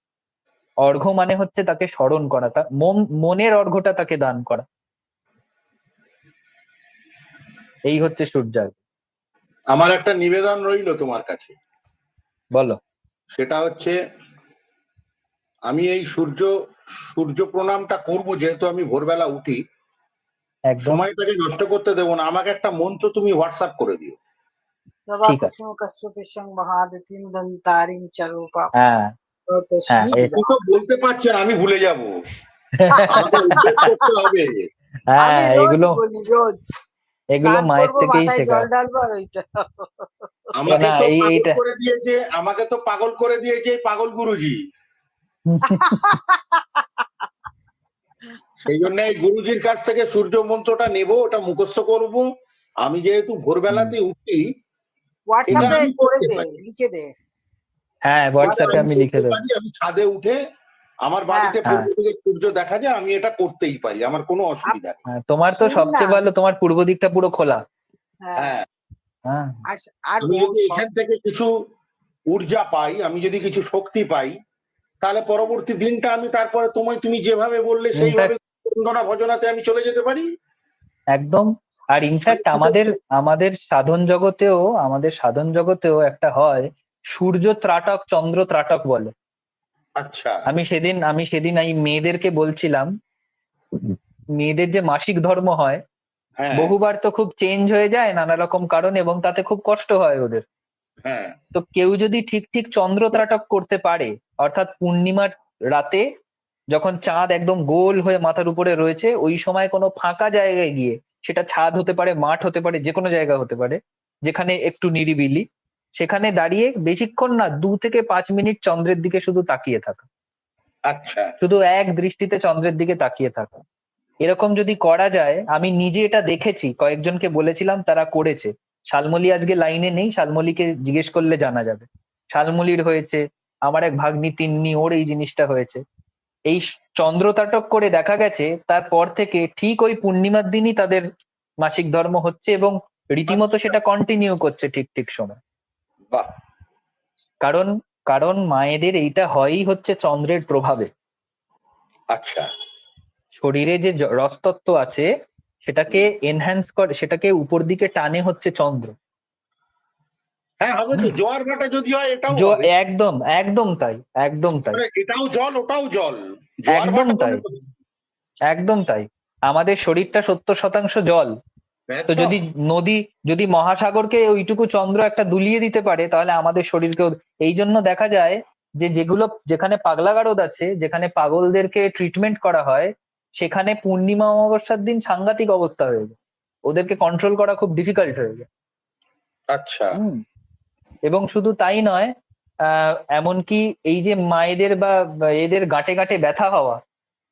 অর্ঘ্য মানে হচ্ছে তাকে স্মরণ করা, তার মনের অর্ঘ্যটা তাকে দান করা। এই হচ্ছে সূর্যার্ঘ্য। আমার একটা নিবেদন রইলো তোমার কাছে, বলো। সেটা হচ্ছে আমি এই সূর্য প্রণামটা করব, যেহেতু আমি ভোরবেলা উঠি, একদম সময়টাকে নষ্ট করতে দেবো না। আমাকে একটা মন্ত্র তুমি হোয়াটসঅ্যাপ করে দিও। ঠিক আছে। কুসুম কশ্যপিশং মহাদিতিং দন্তারিং চ রূপা হ্যাঁ হ্যাঁ তস্মি আপনি তো বলতে পারছেন, আমি ভুলে যাব। আমাকে অভ্যেস করতে হবে। আমি হ্যাঁ রোজ এগুলো, বলি, রোজ এগুলো স্নান মায়ের করবো, থেকেই মাথায় শেখা। জল ঢালবো আর ওইটা। আমাকে না তো এই পাগল এইটা করে দিয়েছে, আমাকে তো পাগল করে দিয়েছে এই পাগল গুরুজি। সেই জন্য এই গুরুজির কাছ থেকে সূর্য মন্ত্রটা নেব, ওটা মুখস্থ করব। আমি যেহেতু ভোরবেলাতে উঠি, এটা হোয়াটসঅ্যাপে আমি করে করতে দে, পারি। লিখে দে। হ্যাঁ এটা হোয়াটসঅ্যাপে আমি আমি লিখে করতে দেবো। পারি। আমি ছাদে উঠে, আমার হ্যাঁ, বাড়িতে হ্যাঁ পূর্ব দিকে সূর্য দেখা যায়, আমি এটা করতেই পারি, আমার কোনো অসুবিধা নেই। হ্যাঁ, তোমার তো শুনুন না, সবচেয়ে ভালো, তোমার পূর্ব দিকটা পুরো খোলা। হ্যাঁ, হ্যাঁ, হ্যাঁ আর আর আমি যদি এখান থেকে কিছু ঊর্জা পাই, আমি যদি কিছু শক্তি পাই, তাহলে পরবর্তী দিনটা আমি তারপরে তুমি যেভাবে বললে সেইভাবে ইনফ্যাক্ট বন্দনা ভজনাতে আমি চলে যেতে পারি। একদম। আর ইনফ্যাক্ট আমাদের আমাদের সাধন জগতেও একটা হয় সূর্য ত্রাটক চন্দ্র ত্রাটক বলে। আচ্ছা। আমি সেদিন এই মেয়েদেরকে বলছিলাম, মেয়েদের যে মাসিক ধর্ম হয় হ্যাঁ বহুবার তো খুব চেঞ্জ হয়ে যায় নানা রকম কারণে, এবং তাতে খুব কষ্ট হয় ওদের। হ্যাঁ। তো কেউ যদি ঠিক ঠিক চন্দ্র ত্রাটক করতে পারে, অর্থাৎ পূর্ণিমার রাতে যখন চাঁদ একদম গোল হয়ে মাথার উপরে রয়েছে, ওই সময় কোনো ফাঁকা জায়গায় গিয়ে, সেটা ছাদ হতে পারে, মাঠ হতে পারে, যে কোনো জায়গা হতে পারে যেখানে একটু নিরিবিলি, সেখানে দাঁড়িয়ে বেশিক্ষণ না 2 থেকে 5 মিনিট চন্দ্রের দিকে শুধু তাকিয়ে থাকা, আচ্ছা। শুধু এক দৃষ্টিতে চন্দ্রের দিকে তাকিয়ে থাকা। এরকম যদি করা যায়, আমি নিজে এটা দেখেছি, কয়েকজনকে বলেছিলাম, তারা করেছে। শালমলী আজকে লাইনে নেই, শালমলীকে জিজ্ঞেস করলে জানা যাবে। শালমলীর হয়েছে, আমার এক ভাগ্নি তিন্নি, ওর এই জিনিসটা হয়েছে। এই চন্দ্রতাটক করে দেখা গেছে তারপর থেকে ঠিক ওই পূর্ণিমার দিনই তাদের মাসিক ধর্ম হচ্ছে, এবং রীতিমতো আচ্ছা, সেটা কন্টিনিউ করছে ঠিক ঠিক সময়। বাহ। কারণ কারণ মায়েদের এইটা হয়ই হচ্ছে চন্দ্রের প্রভাবে। আচ্ছা। শরীরে যে রসতত্ত্ব আছে সেটাকে এনহ্যান্স করে, সেটাকে উপর দিকে টানে হচ্ছে চন্দ্র। হ্যাঁ, হবে তো। হুম। জোয়ার ভাটা যদি হয় এটাও হবে। একদম একদম তাই, একদম তাই, মানে এটাও জল ওটাও জল, জোয়ার একদম ভাটা তাই, বলে তো। একদম তাই। আমাদের শরীরটা 70% জল। তো একদম। যদি মহাসাগরকে ওইটুকু চন্দ্র একটা দুলিয়ে দিতে পারে, তাহলে আমাদের শরীরকেও। এই জন্য দেখা যায় যে যেখানে পাগলা গারদ আছে, যেখানে পাগলদেরকে ট্রিটমেন্ট করা হয়, সেখানে পূর্ণিমা অমাবস্যার দিন সাংঘাতিক অবস্থা হয়ে যায়, ওদেরকে কন্ট্রোল করা খুব ডিফিকাল্ট হয়ে যায়। আচ্ছা। হুম। এবং শুধু তাই নয়, এমনকি এই যে মায়েদের বা এদের গাঁটে গাঁটে ব্যথা হওয়া,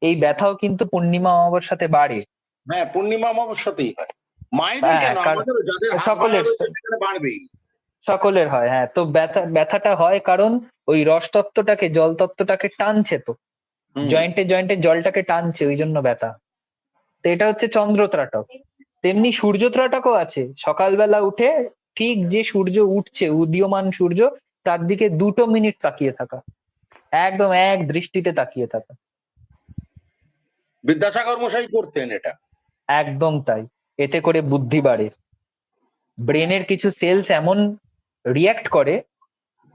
এই ব্যথাও কিন্তু পূর্ণিমা অমাবস্যাতে বাড়ে। হ্যাঁ, পূর্ণিমা অমাবস্যাতেই হয়। মায়েদের হ্যাঁ, কেন, আমাদেরও যাদের হাত ভাঙা সকলের রয়েছে সেখানে বাড়বেই। সকলের হয়। হ্যাঁ, তো ব্যথাটা হয় কারণ ওই রসতত্ত্বটাকে, জল তত্ত্বটাকে টানছে তো, হুম। জয়েন্টে জয়েন্টে জলটাকে টানছে, ওই জন্য ব্যথা। তো এটা হচ্ছে চন্দ্র ত্রাটক। তেমনি সূর্য ত্রাটকও আছে। সকালবেলা উঠে ঠিক যে সূর্য উঠছে, উদীয়মান সূর্য, তার দিকে 2 মিনিট তাকিয়ে থাকা, একদম এক দৃষ্টিতে তাকিয়ে থাকা। বিদ্যাসাগর মশাই করতেন এটা। একদম তাই। এতে করে বুদ্ধি বাড়ে, ব্রেনের কিছু সেলস এমন রিয়াক্ট করে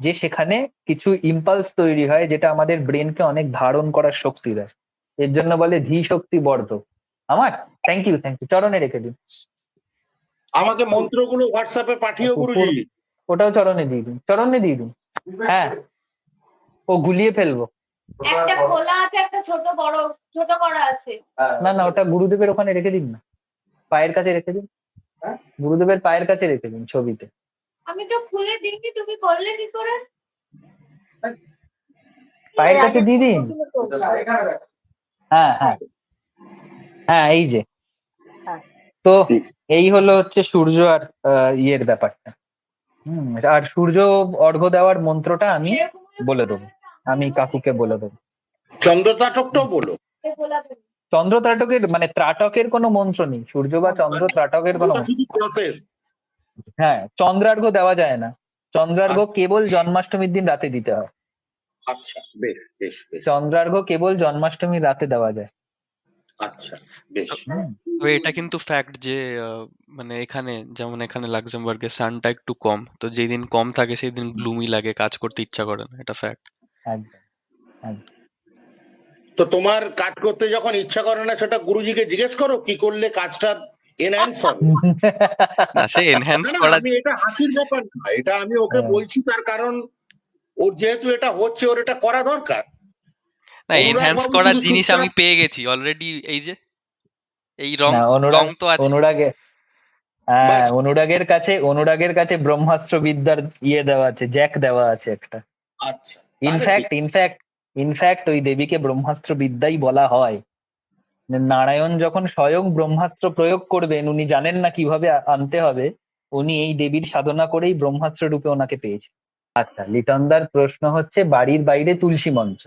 যে সেখানে কিছু ইম্পালস তৈরি হয়, যেটা আমাদের ব্রেনকে অনেক ধারণ করার শক্তি দেয়। এর জন্য বলে ধী শক্তি বর্ধক। আমার থ্যাংক ইউ, থ্যাংক ইউ, চরণে রেখে দিন। আমাকে মন্ত্রগুলো হোয়াটসঅ্যাপে পাঠিও কুকুর, গুরুজি। ওটাও চরণে দিয়ে দিন, চরণে দিয়ে দিন। হ্যাঁ, ও গুলিয়ে ফেলবো। একটা খোলা আছে, একটা ছোট বড় ছোট করা আছে। না না, ওটা গুরুদেবের ওখানে রেখে দিন না, পায়ের কাছে রেখে দিন। গুরুদেবের পায়ের কাছে রেখে দিন ছবিতে। আমি তো খুলে দিইনি, তুমি করলে কি করে? পায়ের এই কাছে আগে দিয়ে দিন। খুলে তো। হ্যাঁ হ্যাঁ হ্যাঁ, এই যে। হ্যাঁ। তো এই হলো হচ্ছে সূর্য আর ইয়ের ব্যাপারটা। আর সূর্য অর্ঘ্য দেওয়ার মন্ত্রটা আমি বলে দেবো, আমি কাকুকে বলে দেবো। চন্দ্রতাটকটাও বলো। চন্দ্র ত্রাটকের মানে ত্রাটকের কোনো মন্ত্র নেই, সূর্য বা চন্দ্র ত্রাটকের কোনো ওটা মন্ত্র। শুধু প্রসেস। হ্যাঁ, চন্দ্রার্ঘ্য দেওয়া যায় না। চন্দ্রার্ঘ্য আচ্ছা কেবল জন্মাষ্টমীর দিন রাতে দিতে হয়। আচ্ছা, বেশ বেশ বেশ। চন্দ্রার্ঘ্য কেবল জন্মাষ্টমীর রাতে দেওয়া যায়। আচ্ছা, বেশ। হুম। তবে এটা কিন্তু ফ্যাক্ট যে মানে এখানে যেমন এখানে লাক্সেমবার্গে সানটা একটু কম, তো যেদিন কম থাকে সেই দিন গ্লুমি লাগে, কাজ করতে ইচ্ছা করে না, এটা ফ্যাক্ট। একদম একদম। তো তোমার কাজ করতে যখন ইচ্ছা করে না, সেটা গুরুজিকে জিজ্ঞেস করো কি করলে কাজটা এনহ্যান্স হবে। না, সে এনহ্যান্স না না, করা আমি এটা হাসির ব্যাপার না, এটা আমি ওকে হ্যাঁ। বলছি তার কারণ ওর যেহেতু এটা হচ্ছে, ওর এটা করা দরকার। না, অনুরাগ এনহ্যান্স বাবু করার শুধু জিনিস আমি চুপচাপ। পেয়ে গেছি অলরেডি। এই যে এই রং, না, রং তো আছে। হ্যাঁ, ব্যাস। অনুরাগের কাছে ব্রহ্মাস্ত্র বিদ্যার ইয়ে দেওয়া আছে, জ্যাক দেওয়া আছে একটা। আচ্ছা, তাহলে ঠিক। ইনফ্যাক্ট ওই দেবীকে ব্রহ্মাস্ত্র বিদ্যাই বলা হয়। নারায়ণ যখন স্বয়ং ব্রহ্মাস্ত্র প্রয়োগ করবেন, উনি জানেন না কিভাবে আনতে হবে, উনি এই দেবীর সাধনা করেই ব্রহ্মাস্ত্র রূপে ওনাকে পেয়েছেন। আচ্ছা, লিটনদার প্রশ্ন হচ্ছে বাড়ির বাইরে তুলসী মঞ্চ।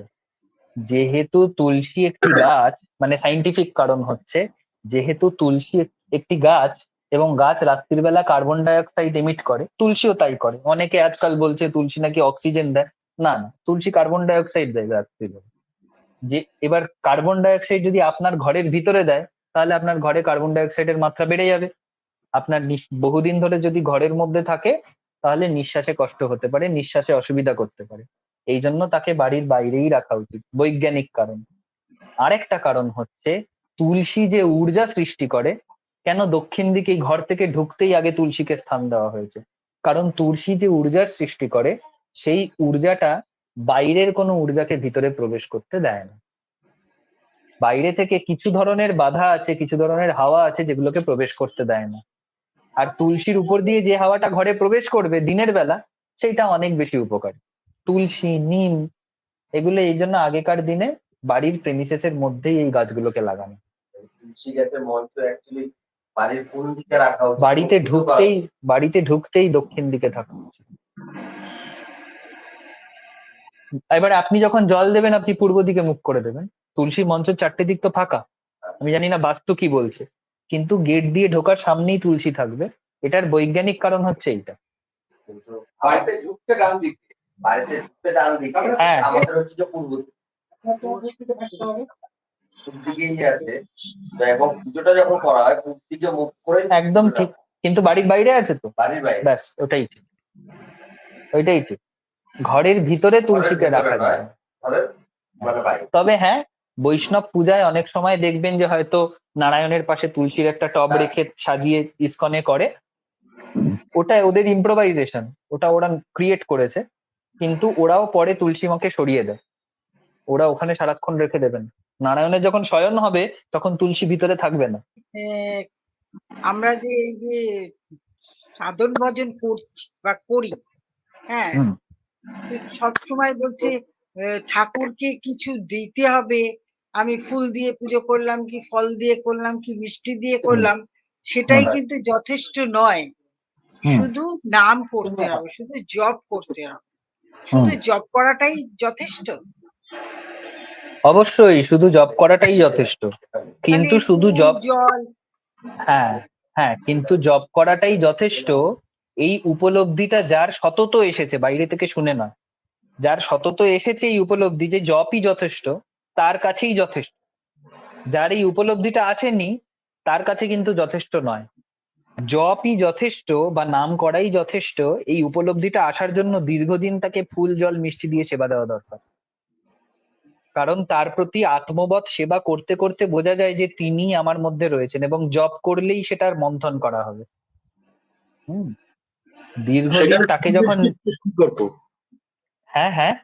যেহেতু তুলসী একটি গাছ, মানে সাইন্টিফিক কারণ হচ্ছে, যেহেতু তুলসী একটি গাছ, এবং গাছ রাত্রির বেলা কার্বন ডাই অক্সাইড এমিট করে, তুলসীও তাই করে। অনেকে আজকাল বলছে তুলসী নাকি অক্সিজেন দেয়, না না, তুলসী কার্বন ডাই অক্সাইড দেয় রাত্রিবেলা। যে এবার কার্বন ডাই অক্সাইড যদি আপনার ঘরের ভিতরে দেয়, তাহলে আপনার ঘরে কার্বন ডাই অক্সাইডের মাত্রা বেড়ে যাবে। আপনার বহুদিন ধরে যদি ঘরের মধ্যে থাকে, তাহলে নিঃশ্বাসে কষ্ট হতে পারে, নিঃশ্বাসে অসুবিধা করতে পারে। এই জন্য তাকে বাড়ির বাইরেই রাখা উচিত, বৈজ্ঞানিক কারণ। আরেকটা কারণ হচ্ছে, তুলসী যে ঊর্জা সৃষ্টি করে, কেন দক্ষিণ দিকে এই ঘর থেকে ঢুকতেই আগে তুলসীকে স্থান দেওয়া হয়েছে? কারণ তুলসী যে ঊর্জার সৃষ্টি করে, সেই ঊর্জাটা বাইরের কোনো ঊর্জাকে ভিতরে প্রবেশ করতে দেয় না। বাইরে থেকে কিছু ধরনের বাধা আছে, কিছু ধরনের হাওয়া আছে যেগুলোকে প্রবেশ করতে দেয় না। আর তুলসীর উপর দিয়ে যে হাওয়াটা ঘরে প্রবেশ করবে দিনের বেলা, সেইটা অনেক বেশি উপকারী। তুলসী, নিম, এগুলো এই জন্য আগেকার দিনে বাড়ির প্রেমিসেসের মধ্যেই এই গাছগুলোকে লাগানো। তুলসী গাছের মঞ্চ অ্যাকচুয়ালি বাড়ির কোন দিকে রাখা উচিত? বাড়িতে ঢুকতেই দক্ষিণ দিকে থাকা উচিত। এবারে আপনি যখন জল দেবেন, আপনি পূর্ব দিকে মুখ করে দেবেন। তুলসী মঞ্চের 4টে দিক তো ফাঁকা। আমি জানি না বাস্তু কি বলছে, কিন্তু গেট দিয়ে ঢোকার সামনেই তুলসী থাকবে। এটার বৈজ্ঞানিক কারণ হচ্ছে এইটা। কিন্তু বাড়িতে ঢুকতে ডান দিকে, বাড়িতে ঢুকতে ডান দিকে, হ্যাঁ। আমাদের হচ্ছে যে পূর্ব দিকে, পূর্ব দিকেই আছে। তো এবং পুজোটা যখন করা হয় পূর্ব দিকে মুখ করে, একদম ঠিক, কিন্তু বাড়ির বাইরে আছে তো। বাড়ির বাইরে। ব্যাস, ওটাই ঠিক, ওইটাই ঠিক। ঘরের ভিতরে তুলসীকে রাখা যায়। ঘরের মানে বাইরে। তবে হ্যাঁ, বৈষ্ণব পূজায় অনেক সময় দেখবেন যে হয়তো নারায়ণের পাশে তুলসীর একটা টব রেখে সাজিয়ে ইস্কনে করে। ওটা ওদের ইম্প্রোভাইজেশন, ওটা ওরা ক্রিয়েট করেছে, কিন্তু ওরাও পরে তুলসী মাকে সরিয়ে দেয়। ওরা ওখানে সারাক্ষণ রেখে দেবেন। নারায়ণের যখন শয়ন হবে, তখন তুলসী ভিতরে থাকবে না। আমরা যে এই যে সাধন ভজন করছি বা করি, হ্যাঁ, হুম। তো সবসময় বলছে ঠাকুরকে কিছু দিতে হবে, আমি ফুল দিয়ে পুজো করলাম কি ফল দিয়ে করলাম কি মিষ্টি দিয়ে করলাম, সেটাই কিন্তু যথেষ্ট নয়। শুধু নাম করতে হবে, শুধু জপ করতে হবে, শুধু জপ করাটাই যথেষ্ট। অবশ্যই শুধু জপ করাটাই যথেষ্ট, কিন্তু মানে শুধু ফুল, জপ, জল, হ্যাঁ হ্যাঁ, কিন্তু জপ করাটাই যথেষ্ট। এই উপলব্ধিটা যার সতত এসেছে, বাইরে থেকে শুনে না, যার সতত এসেছে এই উপলব্ধি যে জপই যথেষ্ট, তার কাছেই যথেষ্ট। যার এই উপলব্ধিটা আসেনি, তার কাছে কিন্তু যথেষ্ট নয়। জপই যথেষ্ট বা নাম করাই যথেষ্ট, এই উপলব্ধিটা আসার জন্য দীর্ঘদিন তাকে ফুল জল মিষ্টি দিয়ে সেবা দেওয়া দরকার। কারণ তার প্রতি আত্মবৎ সেবা করতে করতে বোঝা যায় যে তিনি আমার মধ্যে রয়েছেন, এবং জপ করলেই সেটার মন্থন করা হবে। দীর্ঘদিন তাকে যখন, হ্যাঁ হ্যাঁ,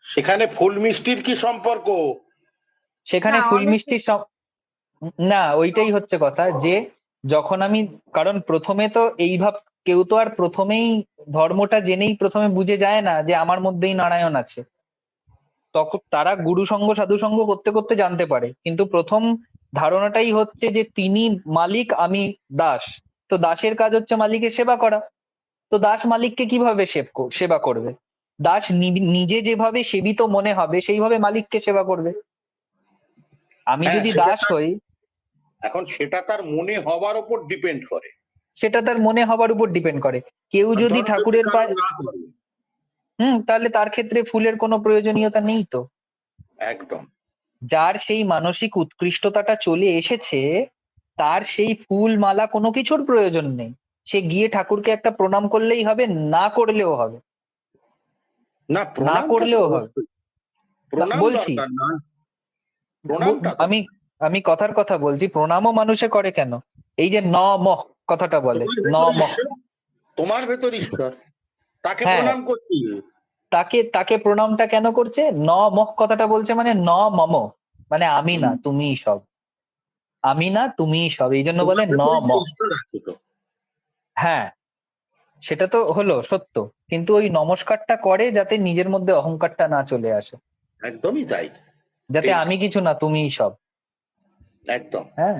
সেখানে ফুল মিষ্টির কি সম্পর্ক? সেখানে না, ফুল অনেকে মিষ্টির না, ওইটাই হচ্ছে কথা যে যখন আমি, কারণ প্রথমে তো কেউ তো আর প্রথমেই ধর্মটা জেনেই প্রথমে বুঝে যায় না যে আমার মধ্যেই নারায়ণ আছে। তখন তারা গুরু সঙ্গ সাধু সঙ্গ করতে করতে জানতে পারে, কিন্তু প্রথম ধারণাটাই হচ্ছে যে তিনি মালিক, আমি দাস। তো দাসের কাজ হচ্ছে মালিকের সেবা করা। তো দাস মালিককে কিভাবে সেবা করবে? দাস নিজে যেভাবে সেবিত মনে হবে সেইভাবে মালিককে সেবা করবে। আমি হ্যাঁ, যদি সেটা দাস হই, এখন সেটা তার মনে হবার উপর ডিপেন্ড করে। সেটা তার মনে হবার উপর ডিপেন্ড করে। কেউ যদি ধরো ঠাকুরের কারো পায়ে, না করে, তাহলে তার ক্ষেত্রে ফুলের কোনো প্রয়োজনীয়তা নেই তো। একদম যার সেই মানসিক উৎকৃষ্টতাটা চলে এসেছে, তার সেই ফুল মালা কোনো কিছুর প্রয়োজন নেই। সে গিয়ে ঠাকুরকে একটা প্রণাম করলেই হবে, না করলেও হবে। না, না প্রণামটা তো করলেও হবে। অবশ্যই, প্রণাম বলছি, দরকার না, প্রণামটা তো আমি আমি কথার কথা বলছি, প্রণামও মানুষে করে কেন? এই যে নমঃ কথাটা বলে, তোমার ভেতর নমঃ, ঈশ্বর, তোমার ভেতর ঈশ্বর, তাকে হ্যাঁ, প্রণাম করছি। তাকে প্রণামটা কেন করছে? নমঃ কথাটা বলছে মানে ন মম, মানে আমি না তুমিই সব, আমি না তুমিই সব, এই জন্য বলে তোমার ভেতরে যে নমঃ। ঈশ্বর আছে তো। হ্যাঁ, সেটা তো হলো সত্য, কিন্তু ওই নমস্কারটা করে যাতে নিজের মধ্যে অহংকারটা না চলে আসে, একদমই তাই, যাতে ঠিক, আমি কিছু না তুমিই সব। একদম। হ্যাঁ,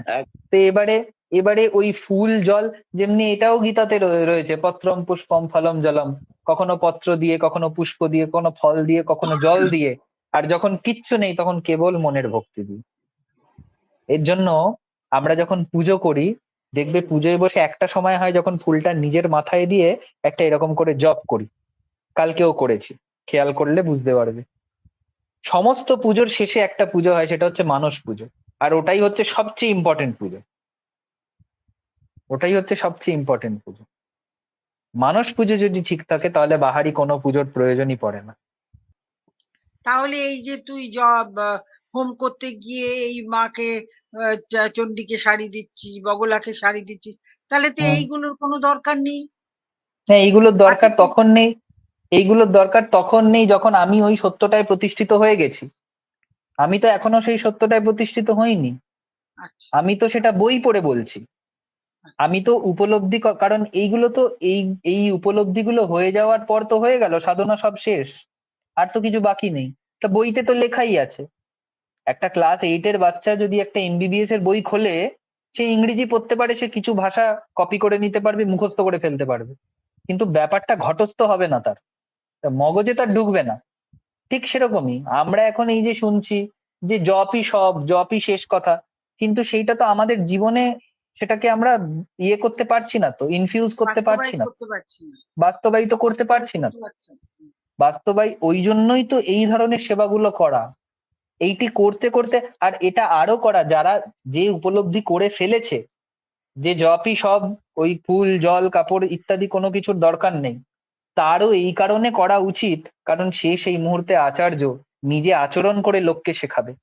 তো এবারে এবারে ওই ফুল জল, যেমনি এটাও গীতাতে রয়েছে, পত্রম পুষ্পম ফলম জলম, কখনো পত্র দিয়ে, কখনো পুষ্প দিয়ে, কখনো ফল দিয়ে, কখনো জল দিয়ে, আর যখন কিচ্ছু নেই তখন কেবল মনের ভক্তি দিয়ে। এর জন্য আমরা যখন পুজো করি দেখবে পুজোয় বসে একটা সময় হয় যখন ফুলটা নিজের মাথায় দিয়ে একটা এরকম করে জপ করি, কালকেও করেছি, খেয়াল করলে বুঝতে পারবে। সমস্ত পুজোর শেষে একটা পুজো হয়, সেটা হচ্ছে মানস পুজো। আর ওটাই হচ্ছে সবচেয়ে ইম্পর্টেন্ট পুজো, ওটাই হচ্ছে সবচেয়ে ইম্পর্টেন্ট পুজো। মানস পুজো যদি ঠিক থাকে তাহলে বাহারি কোনো পুজোর প্রয়োজনই পড়ে না। তাহলে এই যে তুই হোম করতে গিয়ে এই মাকে চণ্ডীকে শাড়ি দিচ্ছিস, বগলাকে শাড়ি দিচ্ছিস, তাহলে তো হুম। এইগুলোর কোনো দরকার নেই। হ্যাঁ, এইগুলোর আছে দরকার কি? তখন নেই, এইগুলোর দরকার তখন নেই যখন আমি ওই সত্যটায় প্রতিষ্ঠিত হয়ে গেছি। আমি তো এখনো সেই সত্যটায় প্রতিষ্ঠিত হইনি, আচ্ছা, আমি তো সেটা বই পড়ে বলছি। আমি আচ্ছা। তো উপলব্ধি কারণ এইগুলো তো এই এই উপলব্ধিগুলো হয়ে যাওয়ার পর তো হয়ে গেল, সাধনা সব শেষ, আর তো কিছু বাকি নেই। তা বইতে তো লেখাই আছে। একটা ক্লাস 8 এর বাচ্চা যদি একটা এমবিবিএস এর বই খোলে, সে ইংরেজি পড়তে পারে, সে কিছু ভাষা কপি করে নিতে পারবে, মুখস্থ করে ফেলতে পারবে, কিন্তু ব্যাপারটা ঘটস্থ হবে না তার, তা মগজে তার ঢুকবে না। ঠিক সেরকমই আমরা এখন এই যে শুনছি যে জপই সব, জপই শেষ কথা, কিন্তু সেইটা তো আমাদের জীবনে, সেটাকে আমরা ইয়ে করতে পারছি না, তো ইনফিউজ করতে পারছি বাস্তবায়িত না, করতে পারছি না। বাস্তবায়িত করতে বাস্তবায়িত পারছি না। করতে পারছি না। ওই জন্যই তো এই ধরনের সেবাগুলো করা, এইটি করতে করতে, আর এটা আরো করা যারা যে উপলব্ধি করে ফেলেছে যে জপই সব, ওই ফুল জল কাপড় ইত্যাদি কোনো কিছুর দরকার নেই, তারও এই কারণে করা উচিত কারণ সে সেই মুহূর্তে আচার্য, নিজে আচরণ করে লোককে শেখাবে।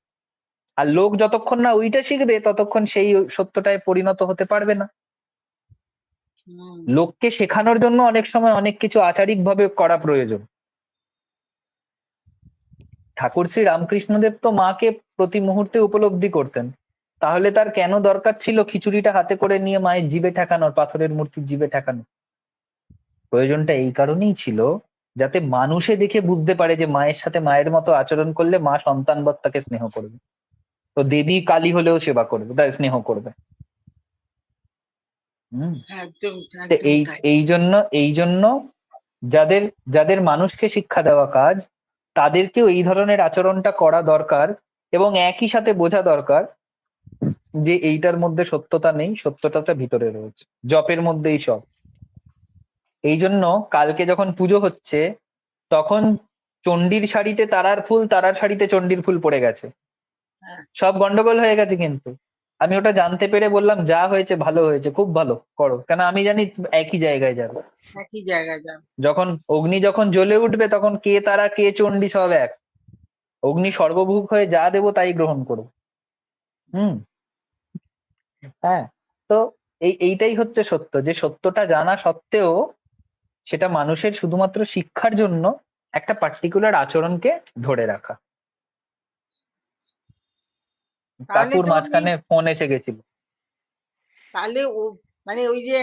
আর লোক যতক্ষণ না ওইটা শিখবে ততক্ষণ সেই সত্যটায় পরিণত হতে পারবে না। হুম। লোককে শেখানোর জন্য অনেক সময় অনেক কিছু আচারিক ভাবে করা প্রয়োজন। ঠাকুর শ্রী রামকৃষ্ণদেব তো মাকে প্রতি মুহূর্তে উপলব্ধি করতেন, তাহলে তার কেন দরকার ছিল খিচুড়িটা হাতে করে নিয়ে মায়ের জিভে ঠেকানোর, পাথরের মূর্তির জিভে ঠেকানো? প্রয়োজনটা এই কারণেই ছিল যাতে মানুষে দেখে বুঝতে পারে যে মায়ের সাথে মায়ের মতো আচরণ করলে মা সন্তানবৎ তাকে স্নেহ করবে, তো দেবী কালী হলেও সেবা করবে, তাই স্নেহ করবে। হম। একদম, তো একদম এই তাই। এই জন্য যাদের যাদের মানুষকে শিক্ষা দেওয়া কাজ, তাদেরকেও এই ধরনের আচরণটা করা দরকার, এবং একই সাথে বোঝা দরকার যে এইটার মধ্যে সত্যতা নেই, সত্যতাটা ভিতরে রয়েছে, জপের মধ্যেই সব। এই জন্য কালকে যখন পুজো হচ্ছে তখন চণ্ডীর শাড়িতে তারার ফুল, তারার শাড়িতে চণ্ডীর ফুল পড়ে গেছে, হ্যাঁ, সব গন্ডগোল হয়ে গেছে। কিন্তু আমি ওটা জানতে পেরে বললাম যা হয়েছে ভালো হয়েছে, খুব ভালো করো, কেন আমি জানি একই জায়গায় যাবে। একই জায়গায় যান। যখন অগ্নি যখন জ্বলে উঠবে তখন কে তারা কে চণ্ডী সব এক, অগ্নি সর্বভূক হয়ে যা দেবো তাই গ্রহণ করো। হুম। হ্যাঁ। তো এইটাই হচ্ছে সত্য, যে সত্যটা জানা সত্ত্বেও সেটা মানুষের শুধুমাত্র শিক্ষার জন্য একটা পার্টিকুলার আচরণকে ধরে রাখা। তাহলে কাকুর তো আমি, মাঝখানে ফোন এসে গেছিল। তাহলে ও মানে ওই যে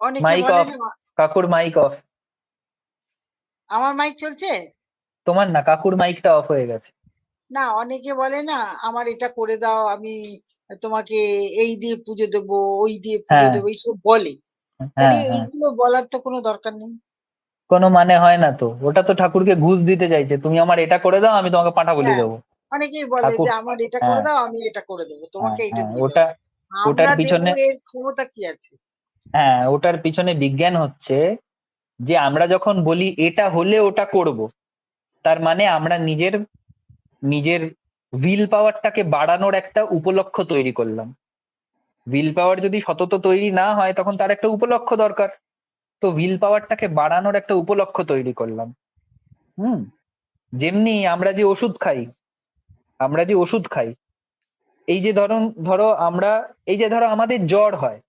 অনেকে মাইক বলে অফ, না, কাকুর মাইক অফ। আমার মাইক চলছে তোমার না, কাকুর মাইকটা অফ হয়ে গেছে। না, অনেকে বলে না আমার এটা করে দাও, আমি তোমাকে এই দিয়ে পুজো দেবো, ওই দিয়ে পুজো হ্যাঁ, দেবো, এইসব বলে। তাহলে হ্যাঁ, হ্যাঁ, এইগুলো বলার তো কোনো দরকার নেই। কোনো মানে হয় না তো, ওটা তো ঠাকুরকে ঘুষ দিতে চাইছে, তুমি আমার এটা করে দাও আমি তোমাকে পাঁঠা বলি হ্যাঁ, দেবো। অনেকেই বলে ঠাকুর, যে আমার এটা করে হ্যাঁ, দাও, আমি এটা করে দেবো, হ্যাঁ, তোমাকে এটা হ্যাঁ, দিয়ে দেবো। ওটা, ওটার আমরা দেবো, পিছনে, এর ক্ষমতা কি আছে? হ্যাঁ, ওটার পিছনে বিজ্ঞান হচ্ছে যে আমরা যখন বলি এটা হলে ওটা করব, তার মানে আমরা নিজের নিজের উইল পাওয়ারটাকে বাড়ানোর একটা উপলক্ষ্য তৈরি করলাম। উইল পাওয়ার যদি সতত তৈরি না হয় তখন তার একটা উপলক্ষ্য দরকার, তো উইল পাওয়ারটাকে বাড়ানোর একটা উপলক্ষ্য তৈরি করলাম। হুম। যেমনি আমরা যে ওষুধ খাই, এই যে ধরো আমরা, এই যে ধরো আমাদের জ্বর হয়,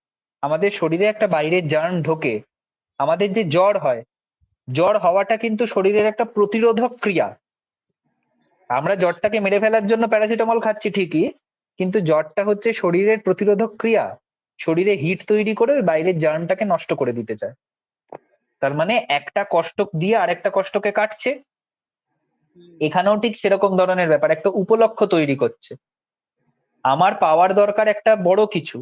আমাদের শরীরে একটা বাইরের জার্ম ঢোকে, আমাদের যে জ্বর হয়, জ্বর হওয়াটা কিন্তু শরীরের একটা প্রতিরোধক ক্রিয়া। আমরা জ্বরটাকে মেরে ফেলার জন্য প্যারাসিটামল খাচ্ছি ঠিকই, কিন্তু জ্বরটা হচ্ছে শরীরের প্রতিরোধক ক্রিয়া, শরীরে হিট তৈরি করে ওই বাইরের জার্মটাকে নষ্ট করে দিতে চায়। তার মানে একটা কষ্ট দিয়ে আরেকটা কষ্টকে কাটছে। হুম, এখানেও ঠিক সেরকম ধরনের ব্যাপার, একটা উপলক্ষ্য তৈরি করছে। আমার পাওয়ার দরকার একটা বড় কিছু,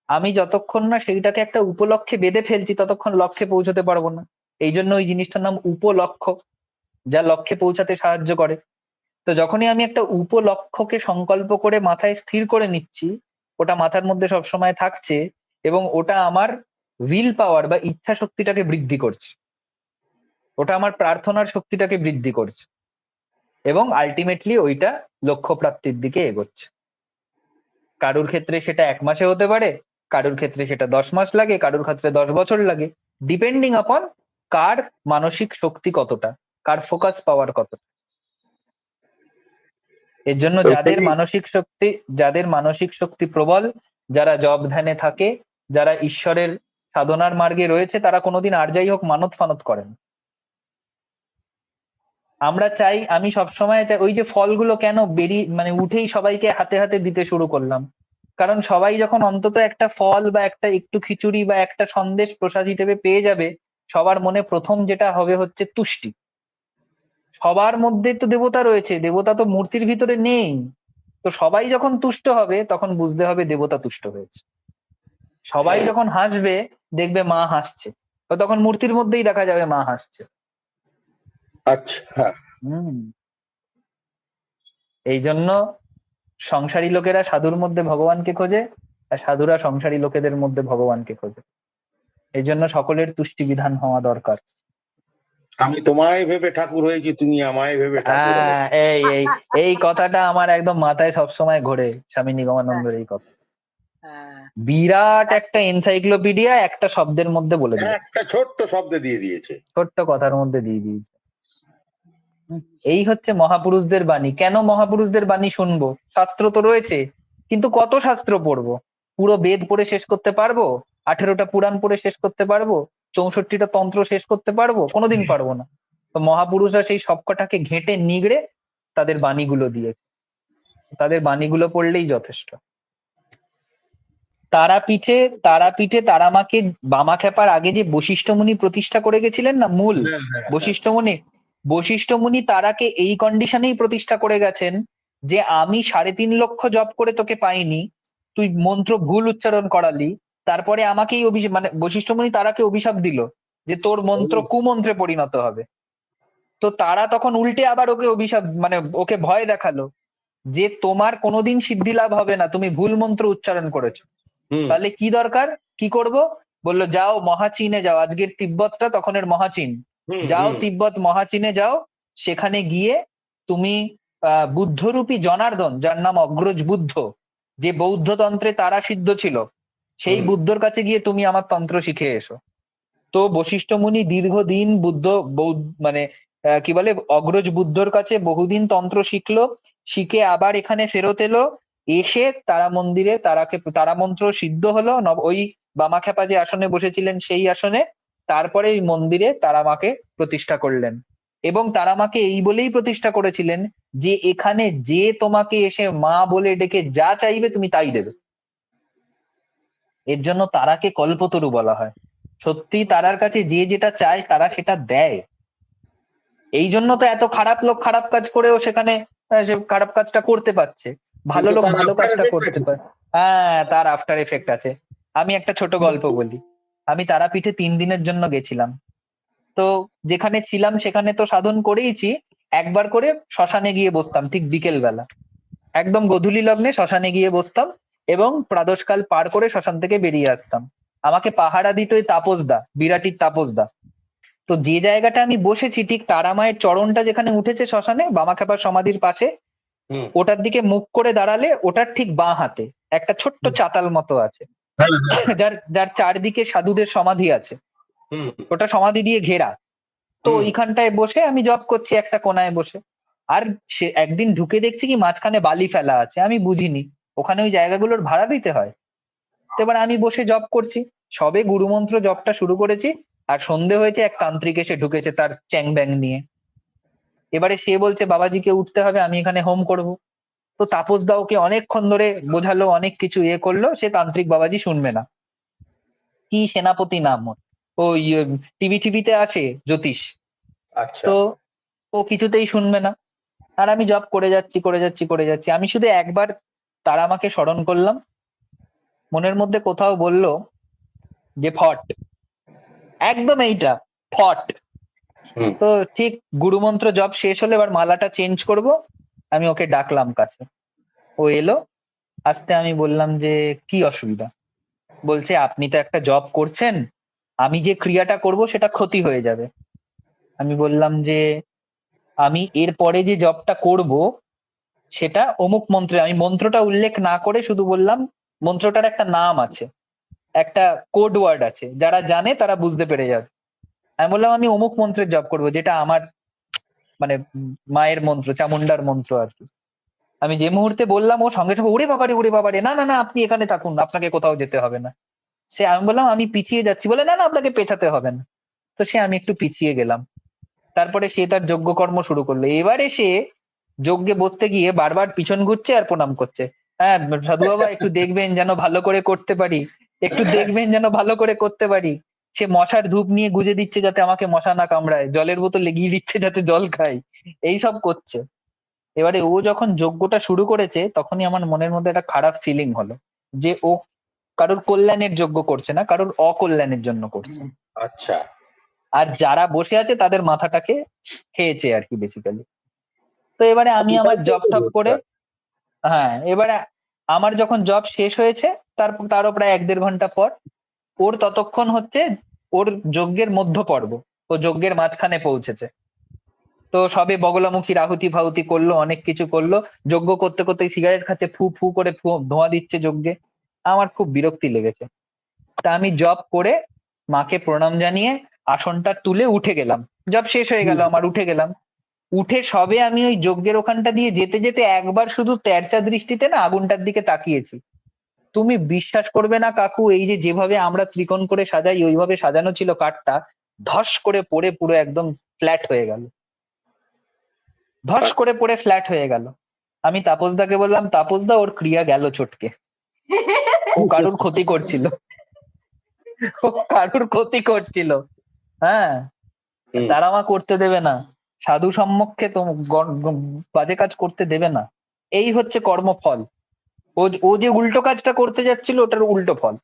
আমি যতক্ষণ না সেইটাকে একটা উপলক্ষে বেঁধে ফেলছি ততক্ষণ লক্ষ্যে পৌঁছতে পারবো না। এই জন্য ওই জিনিসটার নাম উপলক্ষ্য, যা লক্ষ্যে পৌঁছাতে সাহায্য করে। তো যখনই আমি একটা উপলক্ষ্যকে সংকল্প করে মাথায় স্থির করে নিচ্ছি, ওটা মাথার মধ্যে সবসময় থাকছে এবং ওটা আমার উইল পাওয়ার বা ইচ্ছা শক্তিটাকে বৃদ্ধি করছে, ওটা আমার প্রার্থনার শক্তিটাকে বৃদ্ধি করছে এবং আলটিমেটলি ওইটা লক্ষ্য প্রাপ্তির দিকে এগোচ্ছে। কারুর ক্ষেত্রে সেটা 1 মাসে হতে পারে, কারুর ক্ষেত্রে সেটা 10 মাস লাগে, কারুর ক্ষেত্রে 10 বছর লাগে, ডিপেন্ডিং আপন কার মানসিক শক্তি কতটা, কার ফোকাস পাওয়ার কতটা। এর জন্য যাদের মানসিক শক্তি প্রবল, যারা জব ধ্যানে থাকে, যারা ঈশ্বরের সাধনার মার্গে রয়েছে, তারা কোনোদিন আর যাই হোক মানত ফানত করেন। আমরা চাই, আমি সবসময় চাই, ওই যে ফলগুলো কেন মানে উঠেই সবাইকে হাতে হাতে দিতে শুরু করলাম, কারণ সবাই যখন অন্তত একটা ফল বা একটা একটু খিচুড়ি বা একটা সন্দেশ প্রসাদ হিসেবে পেয়ে যাবে, সবার মনে প্রথম যেটা হবে হচ্ছে তুষ্টি। সবার মধ্যে তো দেবতা রয়েছে, দেবতা তো মূর্তির ভিতরে নেই। তো সবাই যখন তুষ্ট হবে তখন বুঝতে হবে দেবতা তুষ্ট হয়েছে। সবাই যখন হাসবে দেখবে মা হাসছে, তো তখন মূর্তির মধ্যেই দেখা যাবে মা হাসছে। আচ্ছা, হুম। এই জন্য সংসারী লোকেরা সাধুর মধ্যে ভগবানকে খোঁজে, আর সাধুরা সংসারী লোকেদের মধ্যে ভগবানকে খোঁজে। এই জন্য সকলের তুষ্টি বিধান হওয়া দরকার। আমি তোমায় ভেবে ঠাকুর হয়েছি, তুমি আমায় ভেবে ঠাকুর হও। এই এই এই কথাটা আমার একদম মাথায় সবসময় ঘোরে, স্বামী নিগমানন্দের এই কথা। হ্যাঁ, বিরাট একটা এনসাইক্লোপিডিয়া একটা শব্দের মধ্যে বলে দিল, একটা ছোট্ট শব্দে দিয়ে দিয়েছে। ছোট্ট কথার মধ্যে দিয়ে দিয়েছে। এই হচ্ছে মহাপুরুষদের বাণী। কেন মহাপুরুষদের বাণী শুনবো? শাস্ত্র তো রয়েছে, কিন্তু কত শাস্ত্র পড়বো? পুরো বেদ পড়ে শেষ করতে পারবো? 18টা পুরাণ পড়ে শেষ করতে পারবো? 64টা তন্ত্র শেষ করতে পারবো? কোনোদিন পারবো না। তো মহাপুরুষরা সেই সবকটাকে ঘেঁটে নিগড়ে তাদের বাণীগুলো দিয়েছে, তাদের বাণীগুলো পড়লেই যথেষ্ট। তারাপীঠে তারামাকে বামাখ্যাপার আগে যে বশিষ্ঠ মুনি প্রতিষ্ঠা করে গেছিলেন না, মূল হ্যাঁ, হ্যাঁ, বশিষ্ঠ মুনি তারাকে এই কন্ডিশনেই প্রতিষ্ঠা করে গেছেন যে আমি 3.5 লক্ষ জপ করে তোকে পাইনি, তুই মন্ত্র ভুল উচ্চারণ করালি, তারপরে আমাকেই অভিশাপ, মানে বশিষ্ঠ মুনি তারাকে অভিশাপ দিল যে তোর মন্ত্র কুমন্ত্রে পরিণত হবে। তো তারা তখন উল্টে আবার ওকে অভিশাপ, মানে ওকে ভয় দেখালো যে তোমার কোনোদিন সিদ্ধি লাভ হবে না, তুমি ভুল মন্ত্র উচ্চারণ করেছো। হুম, তাহলে কি দরকার, কি করব? বললো যাও মহাচীনে যাও, আজকের তিব্বতটা তখনের মহাচীন, হুম, যাও হুম, তিব্বত মহাচীনে যাও, সেখানে গিয়ে তুমি বুদ্ধরূপী জনার্দন, যার নাম অগ্রজ বুদ্ধ, যে বৌদ্ধ তন্ত্রে তারা সিদ্ধ ছিল, সেই হুম, বুদ্ধর কাছে গিয়ে তুমি আমার তন্ত্র শিখে এসো। তো বশিষ্ঠ মুনি দীর্ঘদিন মানে কি বলে, অগ্রজ বুদ্ধর কাছে বহুদিন তন্ত্র শিখলো, শিখে আবার এখানে ফেরত এলো, এসে তারা মন্দিরে তারা মন্ত্র সিদ্ধ হলো, ওই বামাখ্যাপা যে আসনে বসেছিলেন সেই আসনে। তারপরে এই মন্দিরে তারা মাকে প্রতিষ্ঠা করলেন, এবং তারা মাকে এই বলেই প্রতিষ্ঠা করেছিলেন যে এখানে যে তোমাকে এসে মা বলে ডেকে যা চাইবে তুমি তাই দেবে। এর জন্য তারাকে কল্পতরু বলা হয়। সত্যি তারার কাছে যে যেটা চায় তারা সেটা দেয়। এই জন্য তো এত খারাপ লোক খারাপ কাজ করেও সেখানে সে খারাপ কাজটা করতে পারছে, ভালো কিন্তু লোক তার ভালো আফটার কাজটা এফেক্ট করতে আছে তো। পারে। হ্যাঁ, তার আফটার এফেক্ট আছে। আমি একটা ছোট গল্প বলি। আমি তারাপীঠে 3 দিনের জন্য গেছিলাম। তো যেখানে ছিলাম সেখানে তো সাধন করেইছি, একবার করে শ্মশানে গিয়ে বসতাম ঠিক বিকেল বেলা, একদম গোধূলি লগ্নে শ্মশানে গিয়ে বসতাম এবং প্রাতঃকাল পার করে শ্মশান থেকে বেরিয়ে আসতাম। আমাকে পাহারা দিত ওই তাপসদা, বিরাটির তাপসদা। তো যে জায়গাটা আমি বসেছি ঠিক তারা মায়ের চরণটা যেখানে উঠেছে শ্মশানে বামাখ্যাপার সমাধির পাশে, হুম, ওটার দিকে মুখ করে দাঁড়ালে ওটার ঠিক বাঁ হাতে একটা ছোট্ট চাতাল মতো আছে, হ্যাঁ, যার যার চারদিকে সাধুদের সমাধি আছে, হুম, ওটা সমাধি দিয়ে ঘেরা। তো হুম, ওইখানটায় বসে আমি জব করছি একটা কোনায় বসে। আর সে একদিন ঢুকে দেখছি কি মাঝখানে বালি ফেলা আছে, আমি বুঝিনি ওখানে ওই জায়গাগুলোর ভাড়া দিতে হয়। তো এবার আমি বসে জব করছি, সবে গুরুমন্ত্র জবটা শুরু করেছি, আর সন্ধে হয়েছে, এক তান্ত্রিক এসে ঢুকেছে তার চ্যাং ব্যাং নিয়ে। এবারে সে বলছে বাবাজিকে উঠতে হবে, আমি এখানে হোম করব। তো তাপস দা ওকে অনেকক্ষণ ধরে বোঝালো, অনেক কিছু করলো, সে তান্ত্রিক বাবাজি শুনবে না। কি সেনাপতি নাম ওর, ওই টিভিতে আছে জ্যোতিষ। আচ্ছা, তো ও কিছুতেই শুনবে না। আর আমি জব করে যাচ্ছি। আমি শুধু একবার তারা আমাকে স্মরণ করলাম, মনের মধ্যে কোথাও বলল যে ফট, একদম এইটা, ফট। হুম, তো ঠিক গুরুমন্ত্র জপ শেষ হলে এবার মালাটা চেঞ্জ করব, আমি ওকে ডাকলাম কাছে, ও এলো, আসতে আমি বললাম যে কি অসুবিধা? বলছে আপনি তো একটা জব করছেন, আমি যে ক্রিয়াটা করব সেটা ক্ষতি হয়ে যাবে। আমি বললাম যে আমি এর পরে যে জবটা করব সেটা অমুক মন্ত্রে, আমি মন্ত্রটা উল্লেখ না করে শুধু বললাম মন্ত্রটার একটা নাম আছে, একটা কোড ওয়ার্ড আছে, যারা জানে তারা বুঝতে পেরে যাবে। আমি বললাম আমি অমুক মন্ত্রের জব করব, যেটা আমার মানে মায়ের মন্ত্র, চামুন্ডার মন্ত্র আর কি। আমি যে মুহূর্তে বললাম ও সঙ্গে সঙ্গে ওরে বাবারে, না না না আপনি এখানে থাকুন, আপনাকে কোথাও যেতে হবে না। আমি বললাম আমি পিছিয়ে যাচ্ছি, বলে না না আপনাকে পেছাতে হবে না। তো আমি একটু পিছিয়ে গেলাম। তারপরে সে তার যজ্ঞকর্ম শুরু করলো। এবারে সে যজ্ঞে বসতে গিয়ে বারবার পিছন ঘুরছে আর প্রণাম করছে। হ্যাঁ সাধু বাবা একটু দেখবেন যেন ভালো করে করতে পারি, একটু দেখবেন যেন ভালো করে করতে পারি। সে মশার ধূপ নিয়ে গুজে দিচ্ছে যাতে আমাকে মশা না কামড়ায়, জলের বোতল এগিয়ে দিচ্ছে যাতে জল খাই, এইসব করছে। এবারে ও যখন যজ্ঞটা শুরু করেছে তখনই আমার মনের মধ্যে একটা খারাপ ফিলিং হলো যে ও কারোর কল্যাণের যজ্ঞ করছে না, কারোর অকল্যাণের জন্য করছে। আচ্ছা, আর যারা বসে আছে তাদের মাথাটাকে খেয়েছে আর কি বেসিক্যালি। তো এবারে আমি আমার এটাই তো জব টপ করে, রোজগার। হ্যাঁ এবারে আমার যখন জব শেষ হয়েছে তারও প্রায় 1-1.5 ঘন্টা পর ওর ততক্ষণ হচ্ছে ওর যজ্ঞের মধ্য পর্ব, ও যজ্ঞের মাঝখানে পৌঁছেছে। তো সবে বগলামুখী আহুতি ফাহুতি করলো, অনেক কিছু করলো। যজ্ঞ করতে করতে সিগারেট খাচ্ছে, ফু ফু করে ধোঁয়া দিচ্ছে যজ্ঞে। আমার খুব বিরক্তি লেগেছে। তা আমি জব করে মাকে প্রণাম জানিয়ে আসনটা তুলে উঠে গেলাম। জব শেষ হয়ে গেল আমার, উঠে গেলাম। উঠে সবে আমি ওই যজ্ঞের ওখানটা দিয়ে যেতে যেতে একবার শুধু তেরচা দৃষ্টিতে না আগুনটার দিকে তাকিয়েছি। তুমি বিশ্বাস করবে না কাকু, এই যে যেভাবে আমরা ত্রিকোণ করে সাজাই ওইভাবে সাজানো ছিল কাঠটা, ধস করে পড়ে পুরো একদম ফ্ল্যাট হয়ে গেল। ধস করে পড়ে ফ্ল্যাট হয়ে গেল। আমি তাপসদাকে বললাম তাপসদা ওর ক্রিয়া গেল ছটকে, ও কারুর ক্ষতি করছিল, ও কারুর ক্ষতি করছিল। হ্যাঁ, হুম। তারা মা করতে দেবে না, সাধু সম্মুখে তো বাজে কাজ করতে দেবে না। এই হচ্ছে কর্মফল। ও ও যে উল্টো কাজটা করতে যাচ্ছিল ওটার উল্টো ফল।